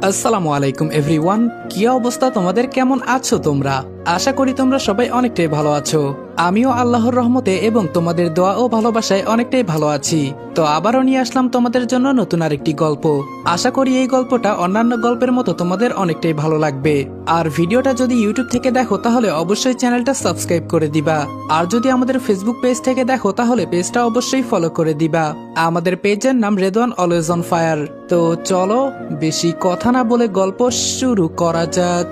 আসসালামু আলাইকুম এভরিওয়ান। কি অবস্থা তোমাদের, কেমন আছো তোমরা? আশা করি তোমরা সবাই অনেকটাই ভালো আছো। আমিও আল্লাহর রহমতে এবং তোমাদের দোয়া ও ভালোবাসায় অনেকটাই ভালো আছি। তো আবারও নিয়ে আসলাম তোমাদের জন্য নতুন আরেকটি গল্প। আশা করি এই গল্পটা অন্যান্য গল্পের মতো তোমাদের অনেকটাই ভালো লাগবে। আর ভিডিওটা যদি ইউটিউব থেকে দেখো তাহলে অবশ্যই চ্যানেলটা সাবস্ক্রাইব করে দিবা। আর যদি আমাদের ফেসবুক পেজ থেকে দেখো তাহলে পেজটা অবশ্যই ফলো করে দিবা। আমাদের পেজের নাম রেদওয়ান অলওয়েজ অন ফায়ার। তো চলো বেশি কথা না বলে গল্প শুরু করা যাক।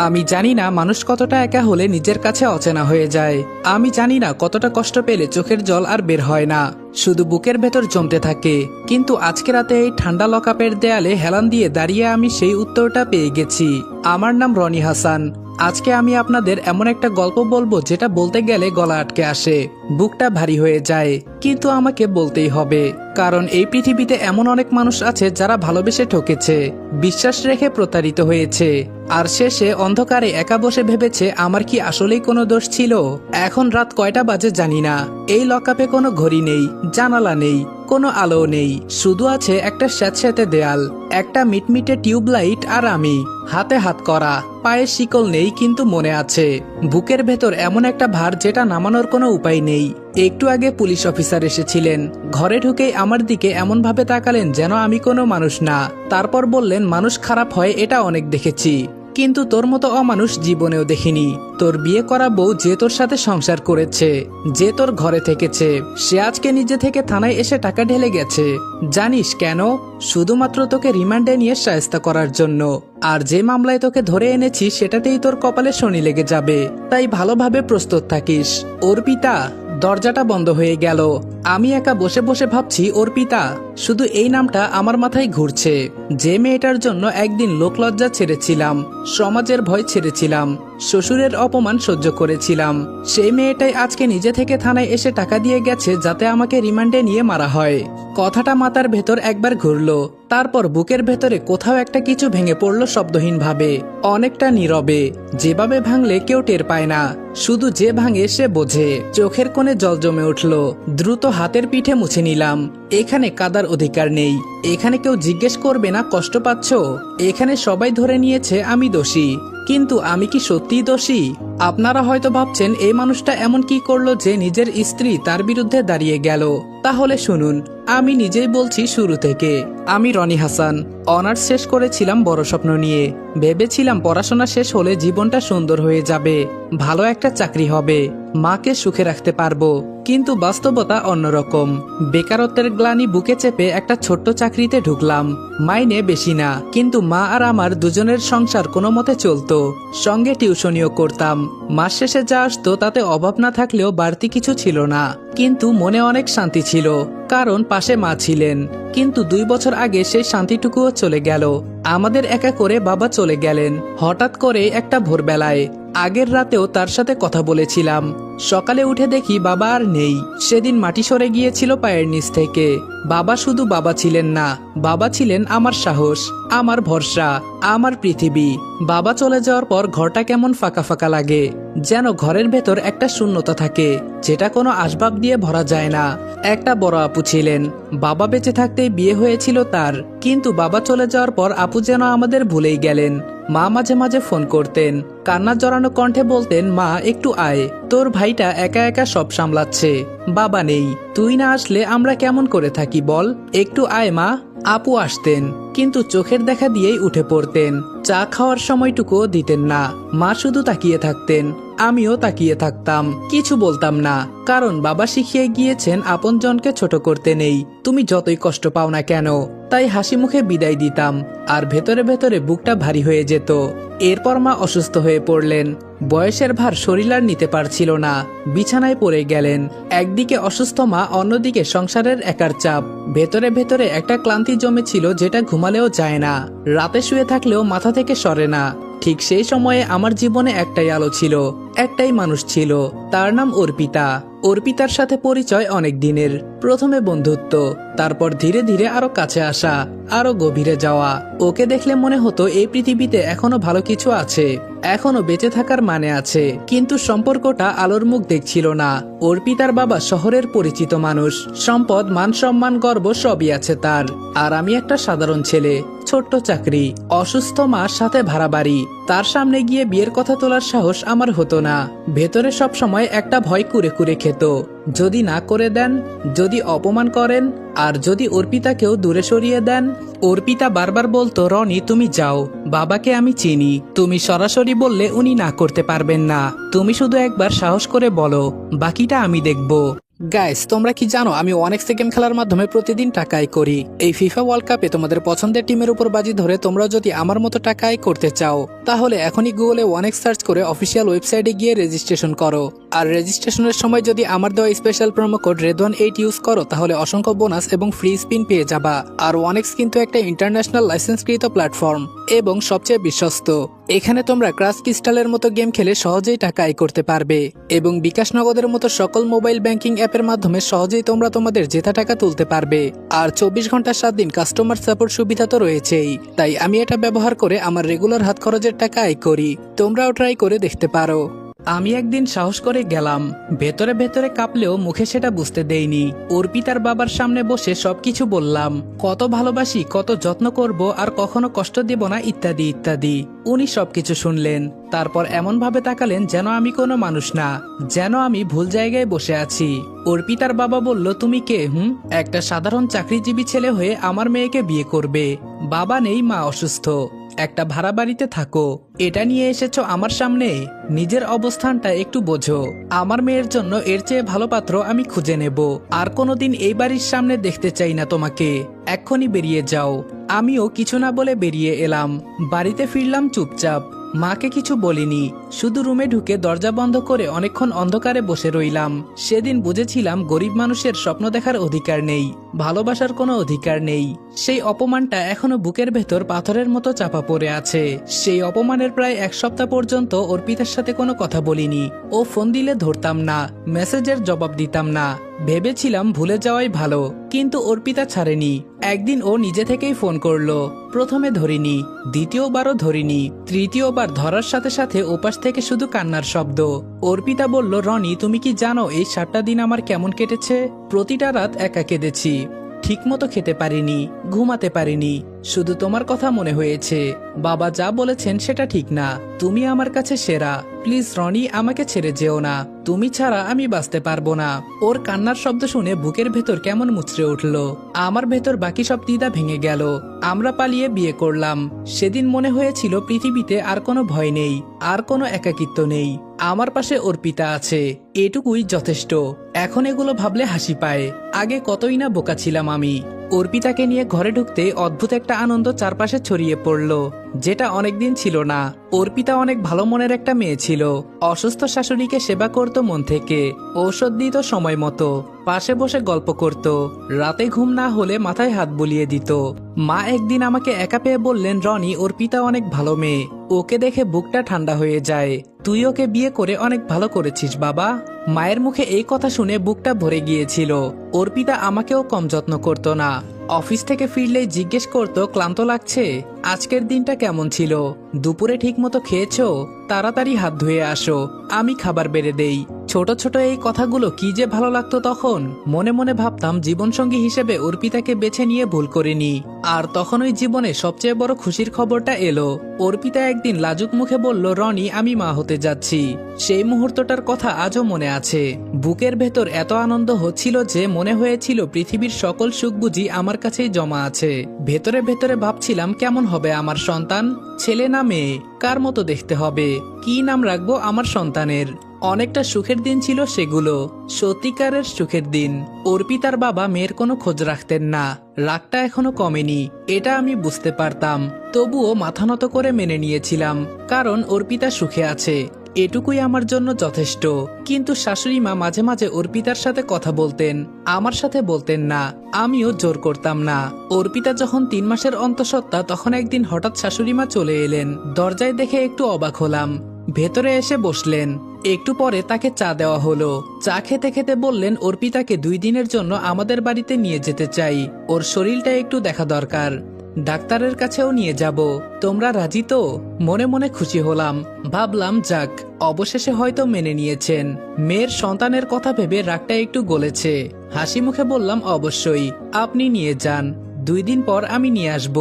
আমি জানি না মানুষ কতটা একা হলে নিজের কাছে অচেনা হয়ে যায়। আমি জানি না কতটা কষ্ট পেলে চোখের জল আর বের হয় না, শুধু বুকের ভেতর জমতে থাকে। কিন্তু আজকে রাতে এই ঠান্ডা লকআপের দেয়ালে হেলান দিয়ে দাঁড়িয়ে আমি সেই উত্তরটা পেয়ে গেছি। আমার নাম রনি হাসান। আজকে আমি আপনাদের এমন একটা গল্প বলবো যেটা বলতে গেলে গলা আটকে আসে, বুকটা ভারী হয়ে যায়, কিন্তু আমাকে বলতেই হবে। কারণ এই পৃথিবীতে এমন অনেক মানুষ আছে যারা ভালোবেসে ঠকেছে, বিশ্বাস রেখে প্রতারিত হয়েছে, আর শেষে অন্ধকারে একা বসে ভেবেছে আমার কি আসলেই কোনো দোষ ছিল। এখন রাত কয়টা বাজে জানি না। এই লকআপে কোনো ঘড়ি নেই, জানালা নেই, কোনো আলো নেই, শুধু আছে একটা স্যাঁতস্যাঁতে দেয়াল, একটা মিটমিটে টিউবলাইট আর আমি। হাতে হাত করা, পায়ে শিকল নেই, কিন্তু মনে আছে। বুকের ভেতর এমন একটা ভার যেটা নামানোর কোনো উপায় নেই। একটু আগে পুলিশ অফিসার এসেছিলেন, ঘরে ঢুকেই আমার দিকে এমন ভাবে তাকালেন যেন আমি কোনো মানুষ না। তারপর বললেন, মানুষ খারাপ হয় এটা অনেক দেখেছি, কিন্তু তোর মতো অমানুষ জীবনেও দেখিনি। তোর বিয়ে করা বউ যে তোর সাথে সংসার করেছে, যে তোর ঘরে থেকেছে, সে আজকে নিজে থেকে থানায় এসে টাকা ঢেলে গেছে। জানিস কেন? শুধুমাত্র তোকে রিমান্ডে নিয়ে শায়েস্তা করার জন্য। আর যে মামলায় তোকে ধরে এনেছি সেটাতেই তোর কপালে শনি লেগে যাবে, তাই ভালোভাবে প্রস্তুত থাকিস। অর্পিতা। দরজাটা বন্ধ হয়ে গেল। আমি একা বসে বসে ভাবছি অর্পিতা, শুধু এই নামটা আমার মাথায় ঘুরছে। যে মেয়েটার জন্য একদিন লোকলজ্জা ছেড়েছিলাম, সমাজের ভয় ছেড়েছিলাম, শ্বশুরের অপমান সহ্য করেছিলাম, সেই মেয়েটাই আজকে নিজে থেকে থানায় এসে টাকা দিয়ে গেছে যাতে আমাকে রিমান্ডে নিয়ে মারা হয়। কথাটা মাথার ভেতর একবার ঘুরলো, তারপর বুকের ভেতরে কোথাও একটা কিছু ভেঙে পড়লো শব্দহীন ভাবে, অনেকটা নীরবে, যেভাবে ভাঙলে কেউ টের পায় না, শুধু যে ভাঙে সে বোঝে। চোখের কোণে জল জমে উঠলো, দ্রুত হাতের পিঠে মুছে নিলাম। এখানে কাদার অধিকার নেই, এখানে কেউ জিজ্ঞেস করবে না কষ্ট পাচ্ছ। এখানে সবাই ধরে নিয়েছে আমি দোষী, কিন্তু আমি কি সত্যিই দোষী? আপনারা হয়তো ভাবছেন এই মানুষটা এমন কি করলো যে নিজের স্ত্রী তার বিরুদ্ধে দাঁড়িয়ে গেল। তাহলে শুনুন, আমি নিজেই বলছি শুরু থেকে। আমি রনি হাসান, অনার্স শেষ করেছিলাম বড় স্বপ্ন নিয়ে। ভেবেছিলাম পড়াশোনা শেষ হলে জীবনটা সুন্দর হয়ে যাবে, ভালো একটা চাকরি হবে, মাকে সুখে রাখতে পারবো। কিন্তু বাস্তবতা অন্যরকম। বেকারত্বের গ্লানি বুকে চেপে একটা ছোট্ট চাকরিতে ঢুকলাম। মাইনে বেশি না, কিন্তু মা আর আমার দুজনের সংসার কোনো মতে চলতো। সঙ্গে টিউশনিও করতাম। মাস শেষে যা আসতো তাতে অভাব না থাকলেও বাড়তি কিছু ছিল না, কিন্তু মনে অনেক শান্তি ছিল, কারণ পাশে মা ছিলেন। কিন্তু 2 বছর আগে সেই শান্তিটুকুও চলে গেল। আমাদের একা করে বাবা চলে গেলেন হঠাৎ করে একটা ভোরবেলায়। আগের রাতেও তার সাথে কথা বলেছিলাম। সকালে উঠে দেখি বাবা আর নেই। সেদিন মাটি সরে গিয়েছিল পায়ের নিচ থেকে। বাবা শুধু বাবা ছিলেন না, বাবা ছিলেন আমার সাহস, আমার ভরসা, আমার পৃথিবী। বাবা চলে যাওয়ার পর ঘরটা কেমন ফাঁকা ফাঁকা লাগে, যেন ঘরের ভেতর একটা শূন্যতা থাকে যেটা কোনো আসবাব দিয়ে ভরা যায় না। একটা বড় আপু ছিলেন, বাবা বেঁচে থাকতেই বিয়ে হয়েছিল তার, কিন্তু বাবা চলে যাওয়ার পর আপু যেন আমাদের ভুলেই গেলেন। মা মাঝে মাঝে ফোন করতেন, কান্না জড়ানো কণ্ঠে বলতেন, মা একটু আয়, তোর ভাইটা একা একা সব সামলাচ্ছে, বাবা নেই, তুই না আসলে আমরা কেমন করে থাকি বল, একটু আয় মা। আপু আসতেন, কিন্তু চোখের দেখা দিয়েই উঠে পড়তেন, চা খাওয়ার সময়টুকুও দিতেন না। মা শুধু তাকিয়ে থাকতেন, আমিও তাকিয়ে থাকতাম, কিছু বলতাম না, কারণ বাবা শিখিয়ে গিয়েছেন আপনজনকে ছোট করতে নেই, তুমি যতই কষ্ট পাও না কেন। তাই হাসি মুখে বিদায় দিতাম, আর ভেতরে ভেতরে বুকটা ভারী হয়ে যেত। এরপর মা অসুস্থ হয়ে পড়লেন। বয়সের ভার শরীর আর নিতে পারছিল না, বিছানায় পড়ে গেলেন। একদিকে অসুস্থ মা, অন্যদিকে সংসারের একার চাপ। ভেতরে ভেতরে একটা ক্লান্তি জমেছিল যেটা ঘুমালেও যায় না, রাতে শুয়ে থাকলেও মাথা থেকে সরে না। ঠিক সেই সময়ে আমার জীবনে একটাই আলো ছিল, একটাই মানুষ ছিল, তার নাম অর্পিতা। অর্পিতার সাথে পরিচয় অনেক দিনের। প্রথমে বন্ধুত্ব, তারপর ধীরে ধীরে আরো কাছে আসা, আরো গভীরে যাওয়া। ওকে দেখলে মনে হতো এই পৃথিবীতে এখনো ভালো কিছু আছে, এখনো বেঁচে থাকার মানে আছে। কিন্তু সম্পর্কটা আলোর মুখ দেখছিল না। অর্পিতার বাবা শহরের পরিচিত মানুষ, সম্পদ, মান সম্মান, গর্ব সবই আছে তার। আর আমি একটা সাধারণ ছেলে, ছোট্ট চাকরি, অসুস্থ মার সাথে ভাড়া বাড়ি। তার সামনে গিয়ে বিয়ের কথা তোলার সাহস আমার হতো না। ভেতরে সব সময় একটা ভয় কুরে কুরে খেত, যদি না করে দেন, যদি অপমান করেন, আর যদি অর্পিতাকেও দূরে সরিয়ে দেন। অর্পিতা বারবার বলতো, রনি তুমি যাও, বাবাকে আমি চিনি, তুমি সরাসরি বললে উনি না করতে পারবেন না, তুমি শুধু একবার সাহস করে বলো, বাকিটা আমি দেখব। গাইস, তোমরা কি জানো আমি 1x গেম খেলার মাধ্যমে প্রতিদিন টাকা আয় করি। এই ফিফা ওয়ার্ল্ড কাপে তোমাদের পছন্দের টিমের উপর বাজি ধরে তোমরা যদি আমার মতো টাকা আয় করতে চাও, তাহলে এখনই গুগলে 1x সার্চ করে অফিসিয়াল ওয়েবসাইটে গিয়ে রেজিস্ট্রেশন করো। আর রেজিস্ট্রেশনের সময় যদি আমার দেওয়া স্পেশাল প্রোমো কোড রেদওয়ান8 ইউজ করো, তাহলে অসংখ্য বোনাস এবং ফ্রি স্পিন পেয়ে যাবা। আর 1x কিন্তু একটা ইন্টারন্যাশনাল লাইসেন্সকৃত প্ল্যাটফর্ম এবং সবচেয়ে বিশ্বস্ত। এখানে তোমরা ক্রাশ ক্রিস্টালের মতো গেম খেলে সহজেই টাকা আয় করতে পারবে এবং বিকাশ নগদের মতো সকল মোবাইল ব্যাংকিং অ্যাপের মাধ্যমে সহজেই তোমরা তোমাদের জেতা টাকা তুলতে পারবে। আর 24 ঘন্টা 7 দিন কাস্টমার সাপোর্ট সুবিধা তো রয়েছেই। তাই আমি এটা ব্যবহার করে আমার রেগুলার হাত খরচের টাকা আয় করি, তোমরাও ট্রাই করে দেখতে পারো। আমি একদিন সাহস করে গেলাম, ভেতরে ভেতরে কাঁপলেও মুখে সেটা বুঝতে দেইনি। অর্পিতার বাবার সামনে বসে সবকিছু বললাম, কত ভালোবাসি, কত যত্ন করব, আর কখনো কষ্ট দেব না, ইত্যাদি ইত্যাদি। উনি সবকিছু শুনলেন, তারপর এমন ভাবে তাকালেন যেন আমি কোনো মানুষ না, যেন আমি ভুল জায়গায় বসে আছি। অর্পিতার বাবা বলল, তুমি কে? একটা সাধারণ চাকরিজীবী ছেলে হয়ে আমার মেয়েকে বিয়ে করবে? বাবা নেই, মা অসুস্থ, একটা ভাড়া বাড়িতে থাকো, এটা নিয়ে এসেছো আমার সামনে? নিজের অবস্থানটা একটু বোঝো। আমার মেয়ের জন্য এর চেয়ে ভালো পাত্র আমি খুঁজে নেব। আর কোনোদিন এই বাড়ির সামনে দেখতে চাই না তোমাকে, এক্ষুনি বেরিয়ে যাও। আমিও কিছু না বলে বেরিয়ে এলাম। বাড়িতে ফিরলাম চুপচাপ, মাকে কিছু বলিনি, শুধু রুমে ঢুকে দরজা বন্ধ করে অনেকক্ষণ অন্ধকারে বসে রইলাম। সেদিন বুঝেছিলাম গরিব মানুষের স্বপ্ন দেখার অধিকার নেই, ভালোবাসার কোনো অধিকার নেই। সেই অপমানটা এখনো বুকের ভেতর পাথরের মতো চাপা পড়ে আছে। সেই অপমানের প্রায় 1 সপ্তাহ পর্যন্ত অর্পিতার সাথে কোনো কথা বলিনি। ও ফোন দিলে ধরতাম না, মেসেজের জবাব দিতাম না, ভেবেছিলাম ভুলে যাওয়াই ভালো। কিন্তু অর্পিতা ছাড়েনি। একদিন ও নিজে থেকেই ফোন করলো। প্রথমে ধরিনি, দ্বিতীয়বারও ধরিনি, তৃতীয়বার ধরার সাথে সাথে ওপাশ থেকে শুধু কান্নার শব্দ। অর্পিতা বলল, রনি তুমি কি জানো এই 7টা দিন আমার কেমন কেটেছে? প্রতিটা রাত একা কেঁদেছি, ঠিকমতো খেতে পারিনি, ঘুমাতে পারিনি, শুধু তোমার কথা মনে হয়েছে। বাবা যা বলেছেন সেটা ঠিক না, তুমি আমার কাছে সেরা, প্লিজ রনি আমাকে ছেড়ে যেও না, তুমি ছাড়া আমি বাঁচতে পারবো না। ওর কান্নার শব্দ শুনে বুকের ভেতর কেমন মুচড়ে উঠল। আমার ভেতর বাকি সব দ্বিধা ভেঙে গেল। আমরা পালিয়ে বিয়ে করলাম। সেদিন মনে হয়েছিল পৃথিবীতে আর কোনো ভয় নেই, আর কোনো একাকিত্ব নেই, আমার পাশে অর্পিতা আছে, এটুকুই যথেষ্ট। এখন এগুলো ভাবলে হাসি পায়, আগে কতই না বোকা ছিলাম আমি। অর্পিতাকে নিয়ে ঘরে ঢুকতে অদ্ভুত একটা আনন্দ চারপাশে ছড়িয়ে পড়ল, যেটা অনেকদিন ছিল না। অর্পিতা অনেক ভালো মনের একটা মেয়ে ছিল। অসুস্থ শাশুড়িকে সেবা করত মন থেকে, ঔষধ দিত সময় মতো, পাশে বসে গল্প করত, রাতে ঘুম না হলে মাথায় হাত বুলিয়ে দিত। মা একদিন আমাকে একা পেয়ে বললেন, রনি অর্পিতা অনেক ভালো মেয়ে, ওকে দেখে বুকটা ঠান্ডা হয়ে যায়, তুই ওকে বিয়ে করে অনেক ভালো করেছিস বাবা। মায়ের মুখে এই কথা শুনে বুকটা ভরে গিয়েছিল। অর্পিতা আমাকেও কম যত্ন করতো না। অফিস থেকে ফিরলেই জিজ্ঞেস করতো, ক্লান্ত লাগছে, আজকের দিনটা কেমন ছিল, দুপুরে ঠিক মতো খেয়েছো, তাড়াতাড়ি হাত ধুয়ে আসো, আমি খাবার বেড়ে দেই। ছোট ছোট এই কথাগুলো কি যে ভালো লাগতো তখন। মনে মনে ভাবতাম জীবনসঙ্গী হিসেবে অর্পিতাকে বেছে নিয়ে ভুল করিনি। আর তখন ওই জীবনে সবচেয়ে বড় খুশির খবরটা এলো। অর্পিতা একদিন লাজুক মুখে বলল, রনি আমি মা হতে যাচ্ছি। সেই মুহূর্তটার কথা আজও মনে আছে। বুকের ভেতর এত আনন্দ হচ্ছিল যে মনে হয়েছিল পৃথিবীর সকল সুখ বুঝি আমার কাছেই জমা আছে। ভেতরে ভেতরে ভাবছিলাম কেমন হবে আমার সন্তান, ছেলে না মেয়ে, কার মতো দেখতে হবে, কি নাম রাখবো আমার সন্তানের। অনেকটা সুখের দিন ছিল সেগুলো, সত্যিকারের সুখের দিন। অর্পিতার বাবা মেয়ের কোনো খোঁজ রাখতেন না, রাগটা এখনো কমেনি, এটা আমি বুঝতে পারতাম। তবুও মাথা নত করে মেনে নিয়েছিলাম, কারণ অর্পিতা সুখে আছে, এটুকুই আমার জন্য যথেষ্ট। কিন্তু শাশুড়ি মা মাঝে মাঝে অর্পিতার সাথে কথা বলতেন, আমার সাথে বলতেন না, আমিও জোর করতাম না। অর্পিতা যখন 3 মাসের অন্তঃসত্ত্বা, তখন একদিন হঠাৎ শাশুড়ি মা চলে এলেন। দরজায় দেখে একটু অবাক হলাম। ভেতরে এসে বসলেন। একটু পরে তাকে চা দেওয়া হলো। চা খেতে খেতে বললেন অর্পিতাকে 2 দিনের জন্য আমাদের বাড়িতে নিয়ে যেতে চাই, ওর শরীরটা একটু দেখা দরকার, ডাক্তারের কাছেও নিয়ে যাব। তোমরা রাজি তো? মনে মনে খুশি হলাম, ভাবলাম যাক, অবশেষে হয়তো মেনে নিয়েছেন। মেয়ের সন্তানের কথা ভেবে রাগটা একটু গলেছে। হাসি মুখে বললাম অবশ্যই, আপনি নিয়ে যান, 2 দিন পর আমি নিয়ে আসব।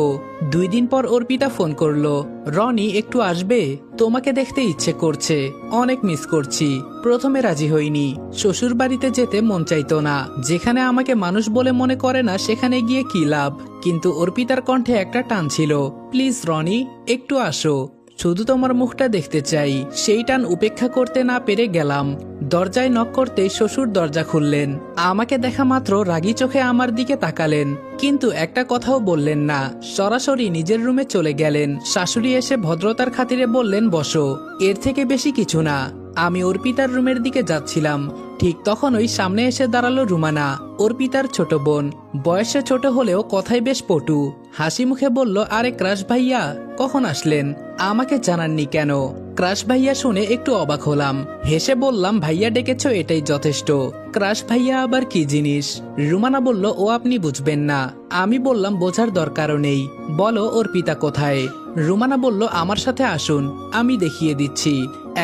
2 দিন পর অর্পিতা ফোন করলো, রনি একটু আসবে, তোমাকে দেখতে ইচ্ছে করছে, অনেক মিস করছি। প্রথমে রাজি হইনি, শ্বশুর বাড়িতে যেতে মন চাইতো না, যেখানে আমাকে মানুষ বলে মনে করে না সেখানে গিয়ে কি লাভ। কিন্তু অর্পিতার কণ্ঠে একটা টান ছিল, প্লিজ রনি একটু আসো, শুধু তোমার মুখটা দেখতে চাই। সেই টান উপেক্ষা করতে না পেরে গেলাম। দরজায় নক করতে শ্বশুর দরজা খুললেন। আমাকে দেখা মাত্র রাগী চোখে আমার দিকে তাকালেন, কিন্তু একটা কথাও বললেন না, সরাসরি নিজের রুমে চলে গেলেন। শাশুড়ি এসে ভদ্রতার খাতিরে বললেন বসো, এর থেকে বেশি কিছু না। আমি অর্পিতার রুমের দিকে যাচ্ছিলাম, ঠিক তখনই সামনে এসে দাঁড়ালো রুমানা, অর্পিতার ছোট বোন। বয়সে ছোট হলেও কথায় বেশ পটু। হাসি মুখে বলল, আরে ক্রাশ ভাইয়া, কখন আসলেন? আমাকে জানাননি কেন? ক্রাশ ভাইয়া শুনে একটু অবাক হলাম, হেসে বললাম, ভাইয়া ডেকেছ এটাই যথেষ্ট। ক্রাশ ভাইয়া আবার কি জিনিস? রুমানা বলল, ও আপনি বুঝবেন না। আমি বললাম, বোঝার দরকারও নেই, বলো অর্পিতা কোথায়? রুমানা বলল, আমার সাথে আসুন, আমি দেখিয়ে দিচ্ছি।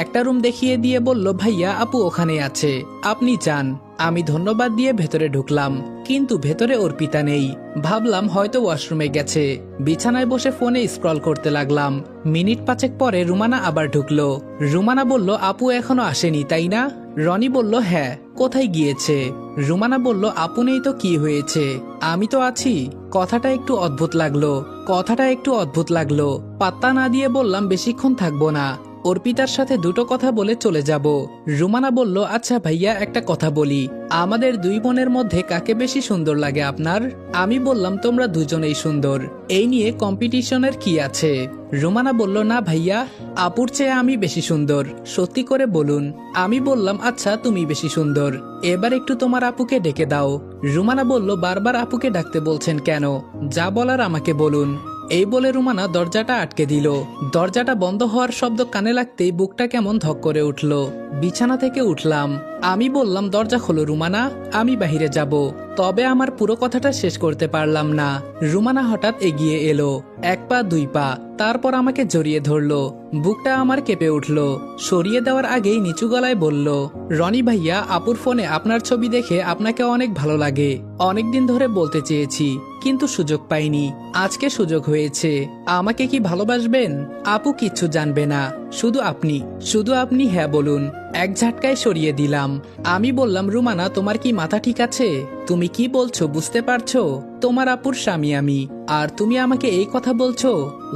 একটা রুম দেখিয়ে দিয়ে বলল, ভাইয়া আপু ওখানে আছে, আপনি যান। আমি ধন্যবাদ দিয়ে ভেতরে ঢুকলাম, কিন্তু ভেতরে অর্পিতা নেই। ভাবলাম হয়তো ওয়াশরুমে গেছে। বিছানায় বসে ফোনে স্ক্রল করতে লাগলাম। মিনিট 5 পরে রুমানা আবার ঢুকলো। রুমানা বলল, আপু এখনো আসেনি তাই না? রনি বলল, হ্যাঁ, কোথায় গিয়েছে? রুমানা বলল, আপু নেই তো কি হয়েছে, আমি তো আছি। কথাটা একটু অদ্ভুত লাগলো। পাত্তা না দিয়ে বললাম, বেশিক্ষণ থাকবো না, অর্পিতার সাথে দুটো কথা বলে চলে যাব। রুমানা বলল, আচ্ছা ভাইয়া একটা কথা বলি, আমাদের 2 বোনের মধ্যে কাকে বেশি সুন্দর লাগে আপনার? আমি বললাম, তোমরা দুজনেই সুন্দর, এই নিয়ে কম্পিটিশনের কি আছে? রুমানা বলল, না ভাইয়া, আপুর চেয়ে আমি বেশি সুন্দর, সত্যি করে বলুন। আমি বললাম, আচ্ছা তুমি বেশি সুন্দর, এবার একটু তোমার আপুকে ডেকে দাও। রুমানা বলল, বারবার আপুকে ডাকতে বলছেন কেন? যা বলার আমাকে বলুন। এই বলে রুমানা দরজাটা আটকে দিল। দরজাটা বন্ধ হওয়ার শব্দ কানে লাগতেই বুকটা কেমন ধক করে উঠল। বিছানা থেকে উঠলাম। আমি বললাম, দরজা খোলো রুমানা, আমি বাহিরে যাব। তবে আমার পুরো কথাটা শেষ করতে পারলাম না। রুমানা হঠাৎ এগিয়ে এলো, 1 পা 2 পা, তারপর আমাকে জড়িয়ে ধরলো। বুকটা আমার কেঁপে উঠল। সরিয়ে দেওয়ার আগেই নিচু গলায় বলল, রনি ভাইয়া, আপুর ফোনে আপনার ছবি দেখে আপনাকে অনেক ভালো লাগে, অনেকদিন ধরে বলতে চেয়েছি, কিন্তু সুযোগ পাইনি, আজকে সুযোগ হয়েছে। আমাকে কি ভালোবাসবেন? আপু কিচ্ছু জানবে না, শুধু আপনি হ্যাঁ বলুন। এক ঝাটকায় সরিয়ে দিলাম। আমি বললাম, রুমানা তোমার কি মাথা ঠিক আছে? তুমি কি বলছো বুঝতে পারছো? তোমার আপুর স্বামী আমি, আর তুমি আমাকে এই কথা বলছো?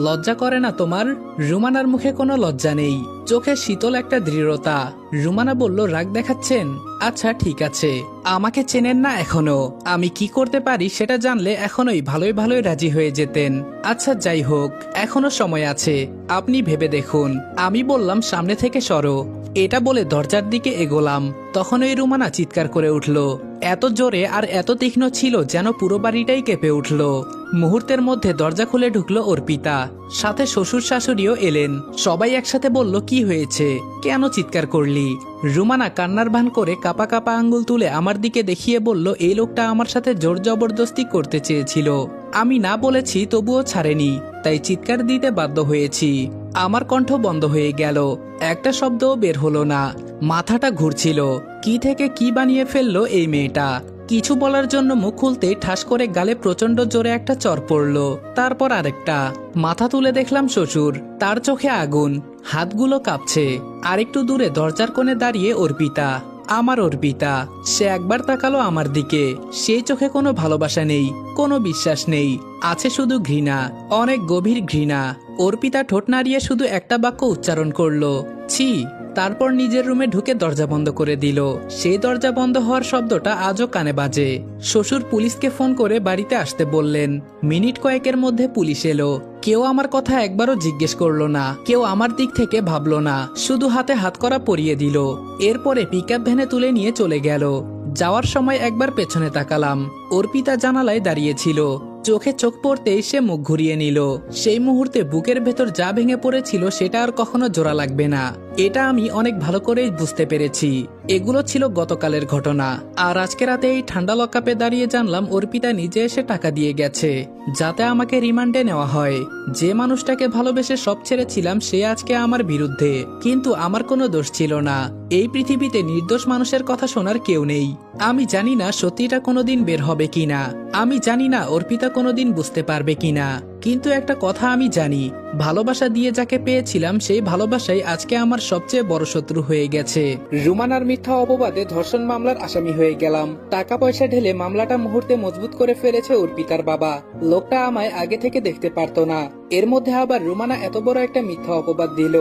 লজ্জা করে না তোমার? রুমানার মুখে কোনো লজ্জা নেই, চোখে শীতল একটা দৃঢ়তা। রুমানা বলল, রাগ দেখাচ্ছেন? আচ্ছা ঠিক আছে, আমাকে চেনেন না এখনো, আমি কি করতে পারি সেটা জানলে এখনোই ভালোই রাজি হয়ে যেতেন। আচ্ছা যাই হোক, এখনো সময় আছে, আপনি ভেবে দেখুন। আমি বললাম, সামনে থেকে সরো। এটা বলে দরজার দিকে এগোলাম। তখন ওই রুমানা চিৎকার করে উঠল, এত জোরে আর এত তীক্ষ্ণ ছিল যেন পুরো বাড়িটাই কেঁপে উঠল। মুহূর্তের মধ্যে দরজা খুলে ঢুকলো অর্পিতা, সাথে শ্বশুর শাশুড়িও এলেন। সবাই একসাথে বলল, কি হয়েছে, কেন চিৎকার করলি? রুমানা কান্নার ভান করে কাপা কাপা আঙ্গুল তুলে আমার দিকে দেখিয়ে বলল, এই লোকটা আমার সাথে জোর জবরদস্তি করতে চেয়েছিল, আমি না বলেছি তবুও ছাড়েনি, তাই চিৎকার দিতে বাধ্য হয়েছি। আমার কণ্ঠ বন্ধ হয়ে গেল, একটা শব্দও বের হলো না। মাথাটা ঘুরছিল, কি থেকে কি বানিয়ে ফেললো এই মেয়েটা। কিছু বলার জন্য মুখ খুলতেই ঠাস করে গালে প্রচন্ড জোরে একটা চড় পড়ল, তারপর আরেকটা। মাথা তুলে দেখলাম শ্বশুর, তার চোখে আগুন, হাতগুলো কাঁপছে। আরেকটু দূরে দরজার কোণে দাঁড়িয়ে অর্পিতা, আমার অর্পিতা। সে একবার তাকালো আমার দিকে, সেই চোখে কোনো ভালোবাসা নেই, কোনো বিশ্বাস নেই, আছে শুধু ঘৃণা, অনেক গভীর ঘৃণা। অর্পিতা ঠোঁট নাড়িয়ে শুধু একটা বাক্য উচ্চারণ করলো, ছি। তারপর নিজের রুমে ঢুকে দরজা বন্ধ করে দিল। সেই দরজা বন্ধ হওয়ার শব্দটা আজও কানে বাজে। শ্বশুর পুলিশকে ফোন করে বাড়িতে আসতে বললেন। মিনিট কয়েকের মধ্যে পুলিশ এলো। কেউ আমার কথা একবারও জিজ্ঞেস করলো না, কেউ আমার দিক থেকে ভাবলো না, শুধু হাতে হাত করা পরিয়ে দিল। এরপরে পিকআপ ভ্যানে তুলে নিয়ে চলে গেল। যাওয়ার সময় একবার পেছনে তাকালাম, অর্পিতা জানালায় দাঁড়িয়েছিল। চোখে চোখ পড়তেই সে মুখ ঘুরিয়ে নিল। সেই মুহূর্তে বুকের ভেতর যা ভেঙে পড়েছিল সেটা আর কখনো জোড়া লাগবে না। এটা আমি অনেক ভালো করেই বুঝতে পেরেছি। এগুলো ছিল গতকালের ঘটনা। আর আজকে রাতে এই ঠান্ডা লকআপে দাঁড়িয়ে জানলাম অর্পিতা নিজে এসে টাকা দিয়ে গেছে যাতে আমাকে রিমান্ডে নেওয়া হয়। যে মানুষটাকে ভালোবেসে সব ছেড়েছিলাম সে আজকে আমার বিরুদ্ধে, কিন্তু আমার কোনো দোষ ছিল না। এই পৃথিবীতে নির্দোষ মানুষের কথা শোনার কেউ নেই। আমি জানি না সত্যিটা কোনোদিন বের হবে কিনা, আমি জানি না অর্পিতা কোনোদিন বুঝতে পারবে কিনা, কিন্তু একটা কথা আমি জানি, ভালোবাসা দিয়ে যাকে পেয়েছিলাম সেই ভালোবাসাই আজকে আমার সবচেয়ে বড় শত্রু হয়ে গেছে। রুমানার মিথ্যা অপবাদে ধর্ষণ মামলার আসামি হয়ে গেলাম। টাকা পয়সা ঢেলে মামলাটা মুহূর্তে মজবুত করে ফেলেছে অর্পিতার বাবা। লোকটা আমায় আগে থেকে দেখতে পারতো না, এর মধ্যে আবার রুমানা এত বড় একটা মিথ্যা অপবাদ দিল।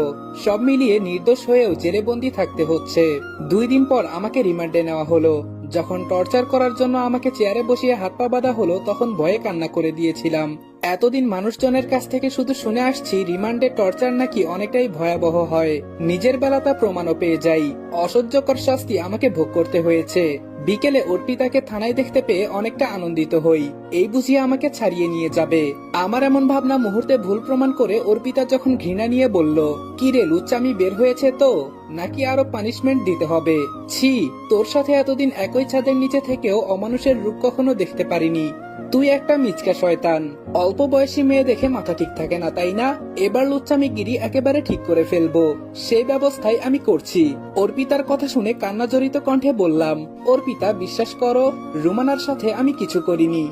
সব মিলিয়ে নির্দোষ হয়েও জেলে বন্দি থাকতে হচ্ছে। 2 দিন পর আমাকে রিমান্ডে নেওয়া হলো। যখন টর্চার করার জন্য আমাকে চেয়ারে বসিয়ে হাত পা বাঁধা হলো তখন ভয়ে কান্না করে দিয়েছিলাম। এতদিন মানুষজনের কাছ থেকে শুধু শুনে আসছি রিমান্ডে টর্চার নাকি অনেকটাই ভয়াবহ হয়। নিজের বেলা তা প্রমাণও পেয়ে যাই। অসহ্যকর শাস্তি আমাকে ভোগ করতে হয়েছে। বিকেলে অর্পিতাকে থানায় দেখতে পেয়ে অনেকটা আনন্দিত হই, এই বুঝিয়ে আমাকে ছাড়িয়ে নিয়ে যাবে। আমার এমন ভাবনা মুহূর্তে ভুল প্রমাণ করে অর্পিতা যখন ঘৃণা নিয়ে বলল, কি রে লুচ্চামি বের হয়েছে তো, নাকি আরো পানিশমেন্ট দিতে হবে? ছি, তোর সাথে এতদিন একই ছাদের নিচে থেকেও অমানুষের রূপ কখনো দেখতে পারিনি। তুই একটা মিচকা শয়তান। অল্প বয়সী মেয়ে দেখে মাথা ঠিক থাকে না, তাই না? এবার লুচ্চামিগিরি একেবারে ঠিক করে ফেলবো, সেই ব্যবস্থাই আমি করছি। অর্পিতার কথা শুনে কান্না জড়িত কণ্ঠে বললাম, অর্পিতা বিশ্বাস করো, রুমানার সাথে আমি কিছু করিনি।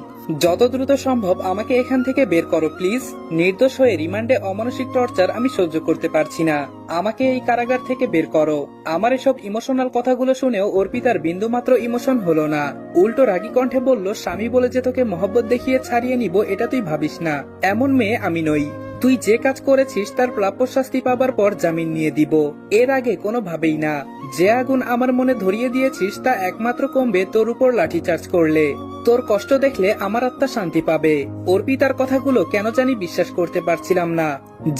যত দ্রুত সম্ভব আমাকে এখান থেকে বের করো প্লিজ। নির্দোষ হয়ে রিমান্ডে অমানসিক টর্চার আমি সহ্য করতে পারছি না। আমাকে এই কারাগার থেকে বের করো। আমার এসব ইমোশনাল কথাগুলো শুনেও অর্পিতার বিন্দুমাত্র ইমোশন হলো না। উল্টো রাগী কণ্ঠে বলল, স্বামী বলে যে তোকে মহব্বত দেখিয়ে ছাড়িয়ে নিব এটা তুই ভাবিস না, এমন মেয়ে আমি নই। তুই যে কাজ করেছিস তার প্রাপ্য শাস্তি পাবার পর জামিন নিয়ে দিব, এর আগে কোনোভাবেই না। যে আগুন আমার মনে ধরিয়ে দিয়েছিস তা একমাত্র কমবে তোর উপর লাঠিচার্জ করলে। তোর কষ্ট দেখলে আমার আত্মা শান্তি পাবে। অর্পিতার কথাগুলো কেন জানি বিশ্বাস করতে পারছিলাম না।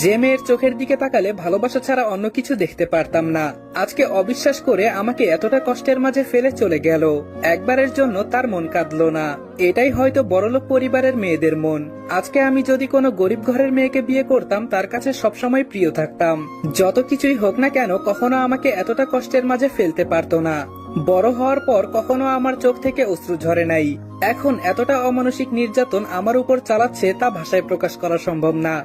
যে মেয়ের চোখের দিকে তাকালে ভালোবাসা ছাড়া অন্য কিছু দেখতে পারতাম না, আজকে অবিশ্বাস করে আমাকে এতটা কষ্টের মাঝে ফেলে চলে গেল। একবারের জন্য তার মন কাঁদলো না। এটাই হয়তো বড়লোক পরিবারের মেয়েদের মন। আজকে আমি যদি কোনো গরিব ঘরের মেয়েকে বিয়ে করতাম তার কাছে সবসময় প্রিয় থাকতাম। যত কিছুই হোক না কেন কখনো আমাকে এতটা কষ্টের মাঝে ফেলতে পারতো না। বড় হওয়ার পর কখনো আমার চোখ থেকে অশ্রু ঝরে নাই। এখন এতটা অমানসিক নির্যাতন আমার উপর চালাচ্ছে তা ভাষায় প্রকাশ করা সম্ভব না।